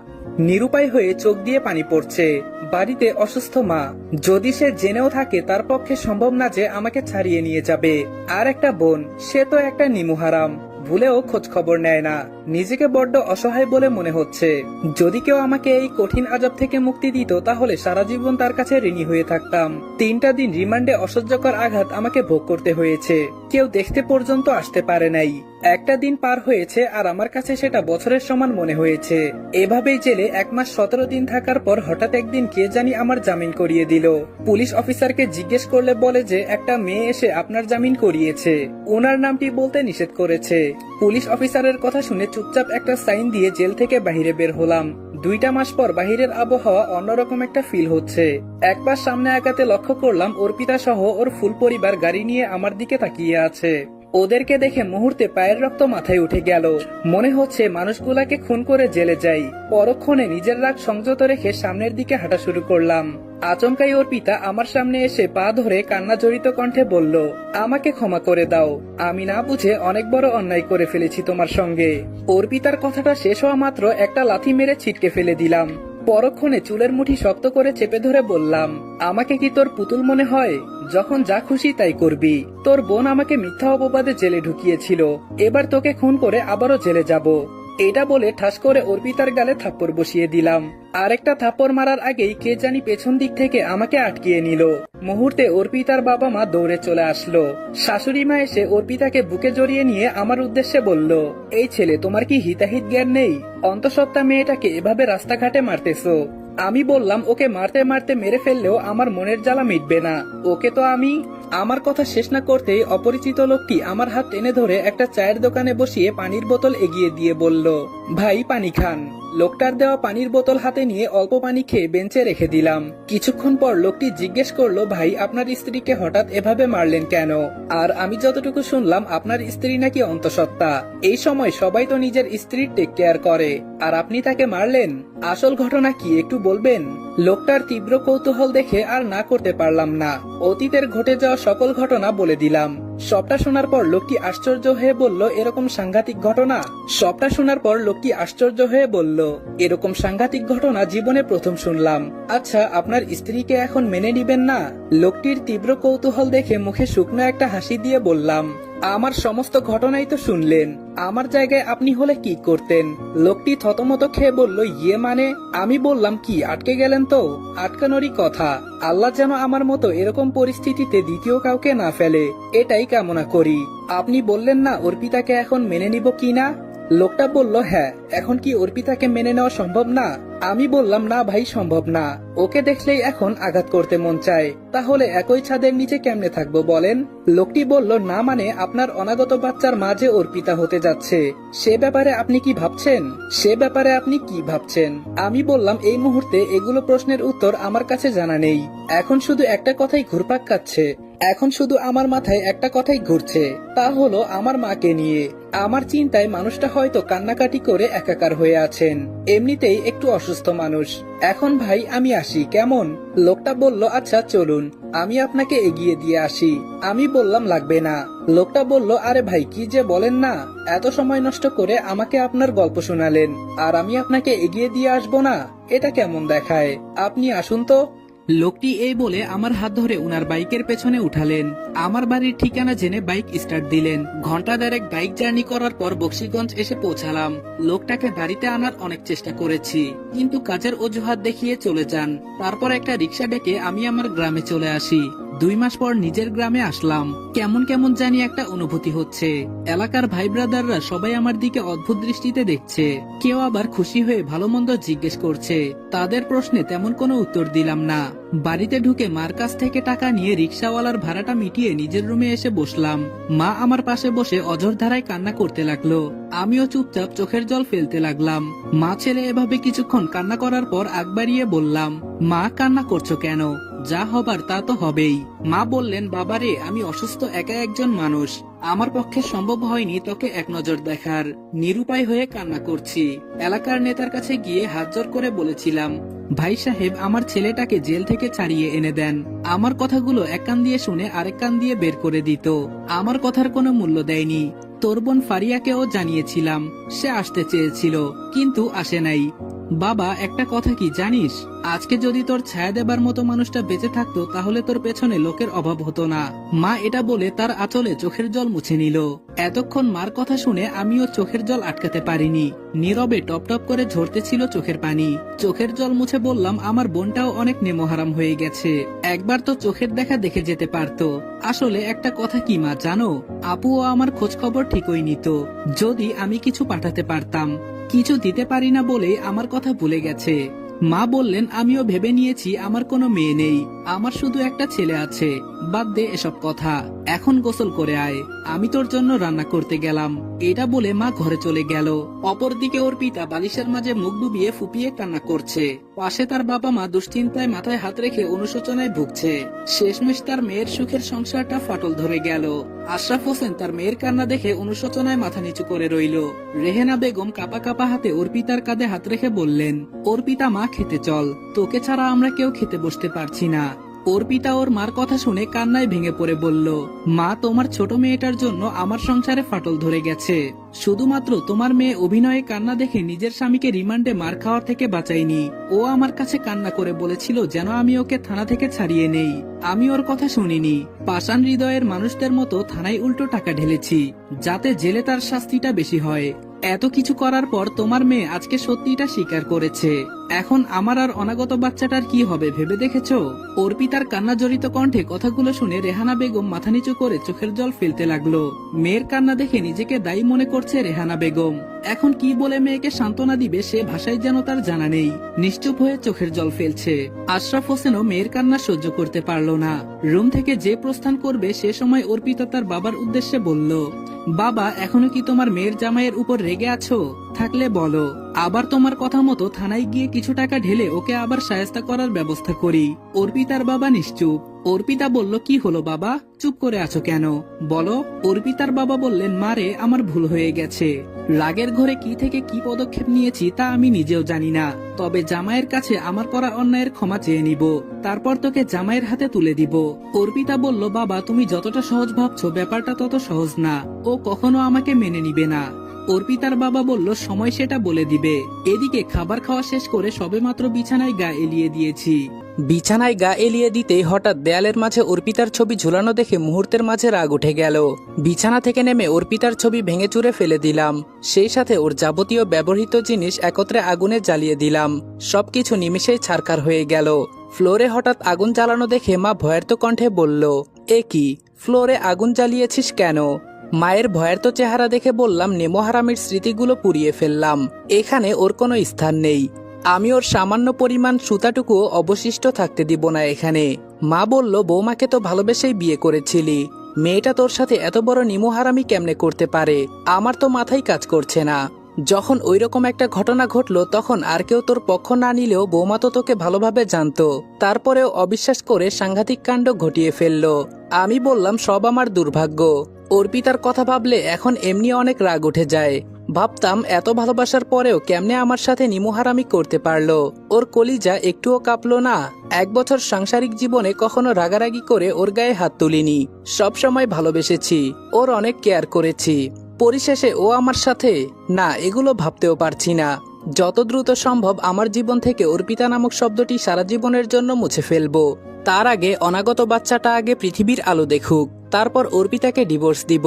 নিরুপায় হয়ে চোখ দিয়ে পানি পড়ছে। বাড়িতে অসুস্থ মা, যদি সে জেনেও থাকে তার পক্ষে সম্ভব না যে আমাকে ছাড়িয়ে নিয়ে যাবে। আর একটা বোন, সে তো একটা নিমুহারাম, ভুলেও খোঁজ খবর নেয় না। নিজেকে বড্ড অসহায় বলে মনে হচ্ছে। যদি কেউ আমাকে এই কঠিন আযাব থেকে মুক্তি দিত তাহলে সারা জীবন তার কাছে ঋণী হয়ে থাকতাম। 3টা দিন রিমান্ডে অসহ্যকর আঘাত আমাকে ভোগ করতে হয়েছে। কেউ দেখতে পর্যন্ত আসতে পারে নাই। একটা দিন পার হয়েছে আর আমার কাছে সেটা বছরের সমান মনে হয়েছে। এভাবেই জেলে 1 মাস 17 দিন থাকার পর হঠাৎ একদিন কে জানি আমার জামিন করিয়ে দিল। পুলিশ অফিসারকে জিজ্ঞেস করলে বলে যে একটা মেয়ে এসে আপনার জামিন করিয়েছে, ওনার নামটি বলতে নিষেধ করেছে। পুলিশ অফিসারের কথা শুনে চুপচাপ একটা সাইন দিয়ে জেল থেকে বাইরে বের হলাম। 2টা মাস পর বাহিরের আবহাওয়া অন্যরকম একটা ফিল হচ্ছে। একবার সামনে আগাতে লক্ষ্য করলাম অর্পিতা সহ ওর ফুল পরিবার গাড়ি নিয়ে আমার দিকে তাকিয়ে আছে। ওদেরকে দেখে মুহূর্তে পায়ের রক্ত মাথায় উঠে গেল। মনে হচ্ছে মানুষগুলাকে খুন করে জেলে যাই। পরক্ষণে নিজের রাগ সংযত রেখে সামনের দিকে হাঁটা শুরু করলাম। আচমকাই অর্পিতা আমার সামনে এসে পা ধরে কান্না জড়িত কণ্ঠে বলল, আমাকে ক্ষমা করে দাও, আমি না বুঝে অনেক বড় অন্যায় করে ফেলেছি তোমার সঙ্গে। অর্পিতার কথাটা শেষ হওয়া মাত্র একটা লাথি মেরে ছিটকে ফেলে দিলাম। পরক্ষণে চুলের মুঠি শক্ত করে চেপে ধরে বললাম, আমাকে কি তোর পুতুল মনে হয়? যখন যা খুশি তাই করবি। তোর বোন আমাকে মিথ্যা অপবাদে জেলে ঢুকিয়েছিল, এবার তোকে খুন করে আবারও জেলে যাব। এটা বলে ঠাস করে অর্পিতার গালে থাপ্পড় বসিয়ে দিলাম। আরেকটা থাপ্পড় মারার আগেই কে জানি পেছন দিক থেকে আমাকে আটকিয়ে নিল। মুহূর্তে অর্পিতার বাবা মা দৌড়ে চলে আসলো। শাশুড়ি মা এসে অর্পিতাকে বুকে জড়িয়ে নিয়ে আমার উদ্দেশ্যে বলল, এই ছেলে, তোমার কি হিতাহিত জ্ঞান নেই? অন্তঃসত্ত্বা মেয়েটাকে এভাবে রাস্তাঘাটে মারতেছো। আমি বললাম, ওকে মারতে মারতে মেরে ফেললেও আমার মনের জ্বালা মিটবে না। ওকে তো আমি। আমার কথা শেষ না করতেই অপরিচিত লোকটি আমার হাত টেনে ধরে একটা চায়ের দোকানে বসিয়ে পানির বোতল এগিয়ে দিয়ে বলল, ভাই পানি খান। লোকটার দেওয়া পানির বোতল হাতে নিয়ে অল্প পানি খেয়ে বেঞ্চে রেখে দিলাম। কিছুক্ষণ পর লোকটি জিজ্ঞেস করলো, ভাই আপনার স্ত্রীকে হঠাৎ এভাবে মারলেন কেন? আর আমি যতটুকু শুনলাম আপনার স্ত্রী নাকি অন্তঃসত্ত্বা। এই সময় সবাই তো নিজের স্ত্রীর টেক কেয়ার করে, আর আপনি তাকে মারলেন। আসল ঘটনা কি একটু বলবেন? লোকটার তীব্র কৌতূহল দেখে আর না করতে পারলাম না, অতীতের ঘটে যাওয়া সকল ঘটনা বলে দিলাম। সবটা শোনার পর লোকটি আশ্চর্য হয়ে বলল, এরকম সাংঘাতিক ঘটনা? সবটা শোনার পর লোকটি আশ্চর্য হয়ে বলল, এরকম সাংঘাতিক ঘটনা জীবনে প্রথম শুনলাম। আচ্ছা, আপনার স্ত্রীকে এখন মেনে নিবেন না? লোকটির তীব্র কৌতূহল দেখে মুখে শুকনো একটা হাসি দিয়ে বললাম, আমার সমস্ত ঘটনাই তো শুনলেন, আমার জায়গায় আপনি হলে কি করতেন? লোকটি থতমত খেয়ে বলল, ইয়ে মানে? আমি বললাম, কি আটকে গেলেন? তো আটকানোরই কথা। আল্লাহ যেন আমার মতো এরকম পরিস্থিতিতে দ্বিতীয় কাউকে না ফেলে, এটাই কামনা করি। আপনি বললেন না অর্পিতাকে এখন মেনে নিব কিনা? লোকটা বলল, হ্যাঁ, এখন কি অর্পিতাকে মেনে নেওয়া সম্ভব না? আমি বললাম, না ভাই, সম্ভব না। ওকে দেখলেই এখন আঘাত করতে মন চায়। তাহলে একই ছাদের নিচে কেমনে থাকবো বলেন? লোকটি বলল, না মানে আপনার অনাগত বাচ্চার মা যে অর্পিতা হতে যাচ্ছে, সে ব্যাপারে আপনি কি ভাবছেন? সে ব্যাপারে আপনি কি ভাবছেন? আমি বললাম, এই মুহূর্তে এগুলো প্রশ্নের উত্তর আমার কাছে জানা নেই। এখন শুধু একটা কথাই ঘুরপাক খাচ্ছে, এখন শুধু আমার মাথায় একটা কথাই ঘুরছে, তা হলো আমার মাকে নিয়ে। আমার চিন্তায় মানুষটা হয়তো কান্নাকাটি করে একাকার হয়ে আছেন, এমনিতেই একটু অসুস্থ মানুষ। এখন ভাই আমি আসি, কেমন? লোকটা বলল, আচ্ছা চলুন, আমি আপনাকে এগিয়ে দিয়ে আসি। আমি বললাম, লাগবে না। লোকটা বলল, আরে ভাই কি যে বলেন না, এত সময় নষ্ট করে আমাকে আপনার গল্প শোনালেন, আর আমি আপনাকে এগিয়ে দিয়ে আসবো না? এটা কেমন দেখায়? আপনি আসুন তো। লোকটি এই বলে আমার হাত ধরে উনার বাইকের পেছনে উঠালেন। আমার বাড়ির ঠিকানা জেনে বাইক স্টার্ট দিলেন। ঘন্টা দেড়েক বাইক জার্নি করার পর বক্সিগঞ্জ এসে পৌঁছালাম। লোকটাকে বাড়িতে আনার অনেক চেষ্টা করেছি, কিন্তু কাজের অজুহাত দেখিয়ে চলে যান। তারপর একটা রিক্সা ডেকে আমি আমার গ্রামে চলে আসি। 2 মাস পর নিজের গ্রামে আসলাম। কেমন কেমন জানি একটা অনুভূতি হচ্ছে। এলাকার ভাই ব্রাদাররা সবাই আমার দিকে অদ্ভুত দৃষ্টিতে দেখছে, কেউ আবার খুশি হয়ে ভালো মন্দ জিজ্ঞেস করছে। তাদের প্রশ্নে তেমন কোনো উত্তর দিলাম না। বাড়িতে ঢুকে মার কাছ থেকে টাকা নিয়ে রিক্সাওয়ালার ভাড়াটা মিটিয়ে নিজের রুমে এসে বসলাম। মা আমার পাশে বসে অঝোর ধারায় কান্না করতে লাগলো। আমিও চুপচাপ চোখের জল ফেলতে লাগলাম। মা ছেলে এভাবে কিছুক্ষণ কান্না করার পর আগ বাড়িয়ে বললাম, মা কান্না করছো কেন? যা হবার তা তো হবেই। মা বললেন, বাবারে, আমি অসুস্থ একা একজন মানুষ, আমার পক্ষে সম্ভব হয়নি তোকে এক নজর দেখার, নিরুপায় হয়ে কান্না করছি। এলাকার নেতার কাছে গিয়ে হাত জোর করে বলেছিলাম, ভাই সাহেব আমার ছেলেটাকে জেল থেকে ছাড়িয়ে এনে দেন। আমার কথাগুলো এক কান দিয়ে শুনে আরেক কান দিয়ে বের করে দিত। আমার কথার কোনো মূল্য দেয়নি। তোর বোন ফারিয়াকেও জানিয়েছিলাম, সে আসতে চেয়েছিল কিন্তু আসে নাই। বাবা, একটা কথা কি জানিস, আজকে যদি তোর ছায়া দেবার মতো মানুষটা বেঁচে থাকতো তাহলে তোর পেছনে লোকের অভাব হতো না। মা এটা বলে তার আঁচলে চোখের জল মুছে নিল। এতক্ষণ মার কথা শুনে আমিও চোখের জল আটকাতে পারিনি। নীরবে টপ টপ করে ঝরতেছিল চোখের পানি। চোখের জল মুছে বললাম, আমার বোনটাও অনেক নেমোহারাম হয়ে গেছে, একবার তো চোখের দেখা দেখে যেতে পারতো। আসলে একটা কথা কি মা জানো, আপুও আমার খোঁজ খবর ঠিকই নিত, যদি আমি কিছু পাঠাতে পারতাম। কিছু দিতে পারি না বলেই আমার কথা ভুলে গেছে। মা বললেন, আমিও ভেবে নিয়েছি আমার কোনো মেয়ে নেই, আমার শুধু একটা ছেলে আছে। বাদ দে এসব কথা, এখন গোসল করে আয়, আমি তোর জন্য রান্না করতে গেলাম। এটা বলে মা ঘরে চলে গেল। অপরদিকে ওর পিতা বালিশের মাঝে মুখ ডুবিয়ে ফুপিয়ে কান্না করছে। পাশে তার বাবা মা দুশ্চিন্তায় মাথায় হাত রেখে অনুশোচনায় ভুগছে। শেষমেশ তার মেয়ের সুখের সংসারটা ফাটল ধরে গেল। আশরাফ হোসেন তার মেয়ের কান্না দেখে অনুশোচনায় মাথা নিচু করে রইল। রেহেনা বেগম কাপা কাপা হাতে অর্পিতার কাঁধে হাত রেখে বললেন, অর্পিতা মা, খেতে চল, তোকে ছাড়া আমরা কেউ খেতে বসতে পারছি না। অর্পিতা ওর মার কথা শুনে কান্নায় ভেঙে পড়ে বলল, মা, তোমার ছোট মেয়েটার জন্য আমার সংসারে ফাটল ধরে গেছে। শুধুমাত্র তোমার মেয়ে অভিনয়ে কান্না দেখে নিজের স্বামীকে রিমান্ডে মার খাওয়ার থেকে বাঁচাইনি। ও আমার কাছে কান্না করে বলেছিল যেন আমি ওকে থানা থেকে ছাড়িয়ে নেই। আমি ওর কথা শুনিনি। পাষাণ হৃদয়ের মানুষদের মতো থানায় উল্টো টাকা ঢেলেছি, যাতে জেলে তার শাস্তিটা বেশি হয়। এত কিছু করার পর তোমার মেয়ে আজকে সত্যিটা স্বীকার করেছে। এখন আমার আর অনাগত বাচ্চাটার কি হবে ভেবে দেখেছো? অর্পিতার কান্না জড়িত কণ্ঠে কথাগুলো শুনে রেহানা বেগম মাথা নিচু করে চোখের জল ফেলতে লাগলো। মেয়ের কান্না দেখে নিজেকে দায়ী মনে করছে রেহানা বেগম। এখন কি বলে মেয়েকে সান্ত্বনা দিবে সে ভাষায় যেন তার জানা নেই। নিশ্চুপ হয়ে চোখের জল ফেলছে। আশরাফ হোসেনও মেয়ের কান্না সহ্য করতে পারল না। রুম থেকে যে প্রস্থান করবে সে সময় অর্পিতা তার বাবার উদ্দেশ্যে বলল, বাবা, এখনো কি তোমার মেয়ের জামাইয়ের উপর রেগে আছো? থাকলে বলো, আবার তোমার কথা মতো থানায় গিয়ে কিছু টাকা ঢেলে ওকে আবার শায়েস্তা করার ব্যবস্থা করি। অর্পিতার বাবা নিশ্চুপ। অর্পিতা বলল, কি হলো বাবা, চুপ করে আছো কেন, বলো। অর্পিতার বাবা বললেন, মারে আমার ভুল হয়ে গেছে। রাগের ঘরে কি থেকে কি পদক্ষেপ নিয়েছি তা আমি নিজেও জানি না, তবে জামাইয়ের কাছে আমার করা অন্যায়ের ক্ষমা চেয়ে নিব, তারপর তোকে জামাইয়ের হাতে তুলে দিব। অর্পিতা বলল, বাবা তুমি যতটা সহজ ভাবছো ব্যাপারটা তত সহজ না, ও কখনো আমাকে মেনে নিবে না। অর্পিতার বাবা বলল, সময় সেটা বলে দিবে। এদিকে খাবার খাওয়া শেষ করে সবেমাত্র বিছানায় গা এলিয়ে দিয়েছি। বিছানায় গা এলিয়ে দিতেই হঠাৎ দেয়ালের মাঝে অর্পিতার ছবি ঝুলানো দেখে মুহূর্তের মাঝে রাগ উঠে গেল। বিছানা থেকে নেমে অর্পিতার ছবি ভেঙে চুরে ফেলে দিলাম, সেই সাথে ওর যাবতীয় ব্যবহৃত জিনিস একত্রে আগুনে জ্বালিয়ে দিলাম। সবকিছু নিমেষেই ছারখার হয়ে গেল। ফ্লোরে হঠাৎ আগুন জ্বালানো দেখে মা ভয়ার্ত কণ্ঠে বলল, এ কি, ফ্লোরে আগুন জ্বালিয়েছিস কেন? মায়ের ভয়ার্ত চেহারা দেখে বললাম, নেমো হারামির স্মৃতিগুলো পুড়িয়ে ফেললাম, এখানে ওর কোনো স্থান নেই। আমি ওর সামান্য পরিমাণ সুতাটুকুও অবশিষ্ট থাকতে দিব না এখানে। মা বলল, বৌমাকে তো ভালোবেসেই বিয়ে করেছিলি, মেয়েটা তোর সাথে এত বড় নিমোহারামি কেমনে করতে পারে, আমার তো মাথায় কাজ করছে না। যখন ওইরকম একটা ঘটনা ঘটলো তখন আর কেউ তোর পক্ষ না নিলেও বৌমা তো তোকে ভালোভাবে জানতো, তারপরেও অবিশ্বাস করে সাংঘাতিক কাণ্ড ঘটিয়ে ফেললো। আমি বললাম, সব আমার দুর্ভাগ্য। অর্পিতার কথা ভাবলে এখন এমনি অনেক রাগ উঠে যায়। ভাবতাম এত ভালোবাসার পরেও কেমনে আমার সাথে নিমোহারামি করতে পারলো। ওর কলিজা একটুও কাঁপলো না। 1 বছর সাংসারিক জীবনে কখনো রাগারাগি করে ওর গায়ে হাত তুলিনি, সবসময় ভালোবেসেছি, ওর অনেক কেয়ার করেছি। পরিশেষে ও আমার সাথে, না, এগুলো ভাবতেও পারছি না। যত দ্রুত সম্ভব আমার জীবন থেকে অর্পিতা নামক শব্দটি সারা জীবনের জন্য মুছে ফেলবো। তার আগে অনাগত বাচ্চাটা আগে পৃথিবীর আলো দেখুক, তারপর অর্পিতাকে ডিভোর্স দিব।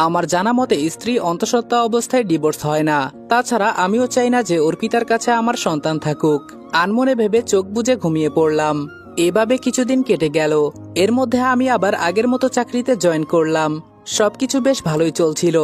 আমার জানা মতে স্ত্রী অন্তঃসত্ত্বা অবস্থায় ডিভোর্স হয় না। তাছাড়া আমিও চাই না যে অর্পিতার কাছে আমার সন্তান থাকুক। আনমনে ভেবে চোখ বুজে ঘুমিয়ে পড়লাম। এভাবে কিছুদিন কেটে গেল। এর মধ্যে আমি আবার আগের মতো চাকরিতে জয়েন করলাম। সবকিছু বেশ ভালোই চলছিল।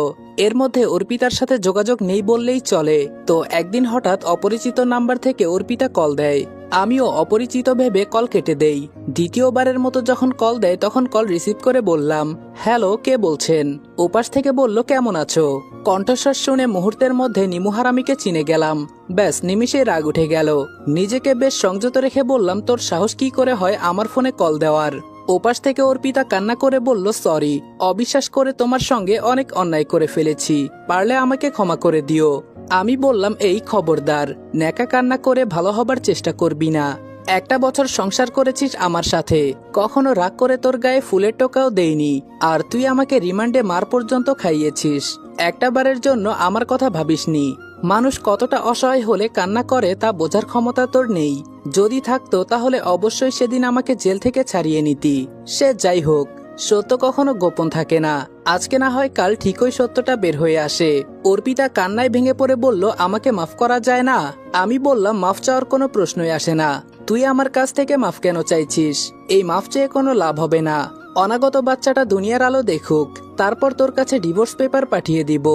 এর মধ্যে অর্পিতার সাথে যোগাযোগ নেই বললেই চলে। তো একদিন হঠাৎ অপরিচিত নাম্বার থেকে অর্পিতা কল দেয়। আমিও অপরিচিত ভেবে কল কেটে দেই। দ্বিতীয়বারের মতো যখন কল দেয় তখন কল রিসিভ করে বললাম, হ্যালো, কে বলছেন? ওপাশ থেকে বলল, কেমন আছো? কণ্ঠস্বর শুনে মুহূর্তের মধ্যে নিমুহারামিকে চিনে গেলাম। ব্যাস নিমিষে রাগ উঠে গেল। নিজেকে বেশ সংযত রেখে বললাম, তোর সাহস কি করে হয় আমার ফোনে কল দেওয়ার? ওপাশ থেকে অর্পিতা কান্না করে বলল, সরি, অবিশ্বাস করে তোমার সঙ্গে অনেক অন্যায় করে ফেলেছি, পারলে আমাকে ক্ষমা করে দিও। আমি বললাম, এই খবরদার, ন্যাকা কান্না করে ভালো হবার চেষ্টা করবি না। 1 বছর সংসার করেছিস আমার সাথে, কখনো রাগ করে তোর গায়ে ফুলের টোকাও দেইনি, আর তুই আমাকে রিমান্ডে মার পর্যন্ত খাইয়েছিস। একটা বারের জন্য আমার কথা ভাবিসনি। মানুষ কতটা অসহায় হলে কান্না করে তা বোঝার ক্ষমতা তোর নেই। যদি থাকতো তাহলে অবশ্যই সেদিন আমাকে জেল থেকে ছাড়িয়ে নিতি। সে যাই হোক, সত্য কখনো গোপন থাকে না। আজকে না হয় কাল ঠিকই সত্যটা বের হয়ে আসে। অর্পিতা কান্নায় ভেঙে পড়ে বলল, আমাকে মাফ করা যায় না? আমি বললাম, মাফ চাওয়ার কোনো প্রশ্নই আসে না। তুই আমার কাছ থেকে মাফ কেন চাইছিস? এই মাফ চেয়ে কোনো লাভ হবে না। অনাগত বাচ্চাটা দুনিয়ার আলো দেখুক, তারপর তোর কাছে ডিভোর্স পেপার পাঠিয়ে দিব।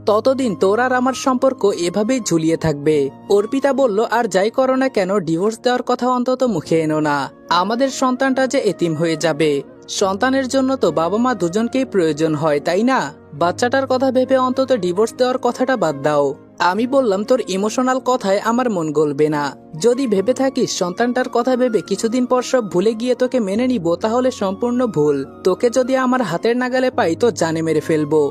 ততদিন তোর আর আমার সম্পর্ক এভাবেই ঝুলিয়ে থাকবে। অর্পিতা বলল, আর যাই করো না কেন ডিভোর্স দেওয়ার কথা অন্তত মুখে এনো না। আমাদের সন্তানটা যে এতিম হয়ে যাবে। সন্তানের জন্য তো বাবা মা দুজনকেই প্রয়োজন হয়, তাই না? বাচ্চাটার কথা ভেবে অন্তত ডিভোর্স দেওয়ার কথাটা বাদ দাও। আমি বললাম, তোর ইমোশনাল কথায় আমার মন গলবে না। যদি ভেবে থাকিস সন্তানটার কথা ভেবে কিছুদিন পর সব ভুলে গিয়ে তোকে মেনে নিব, তাহলে সম্পূর্ণ ভুল। তোকে যদি আমার হাতের নাগালে পাই তো জানে মেরে ফেলবো।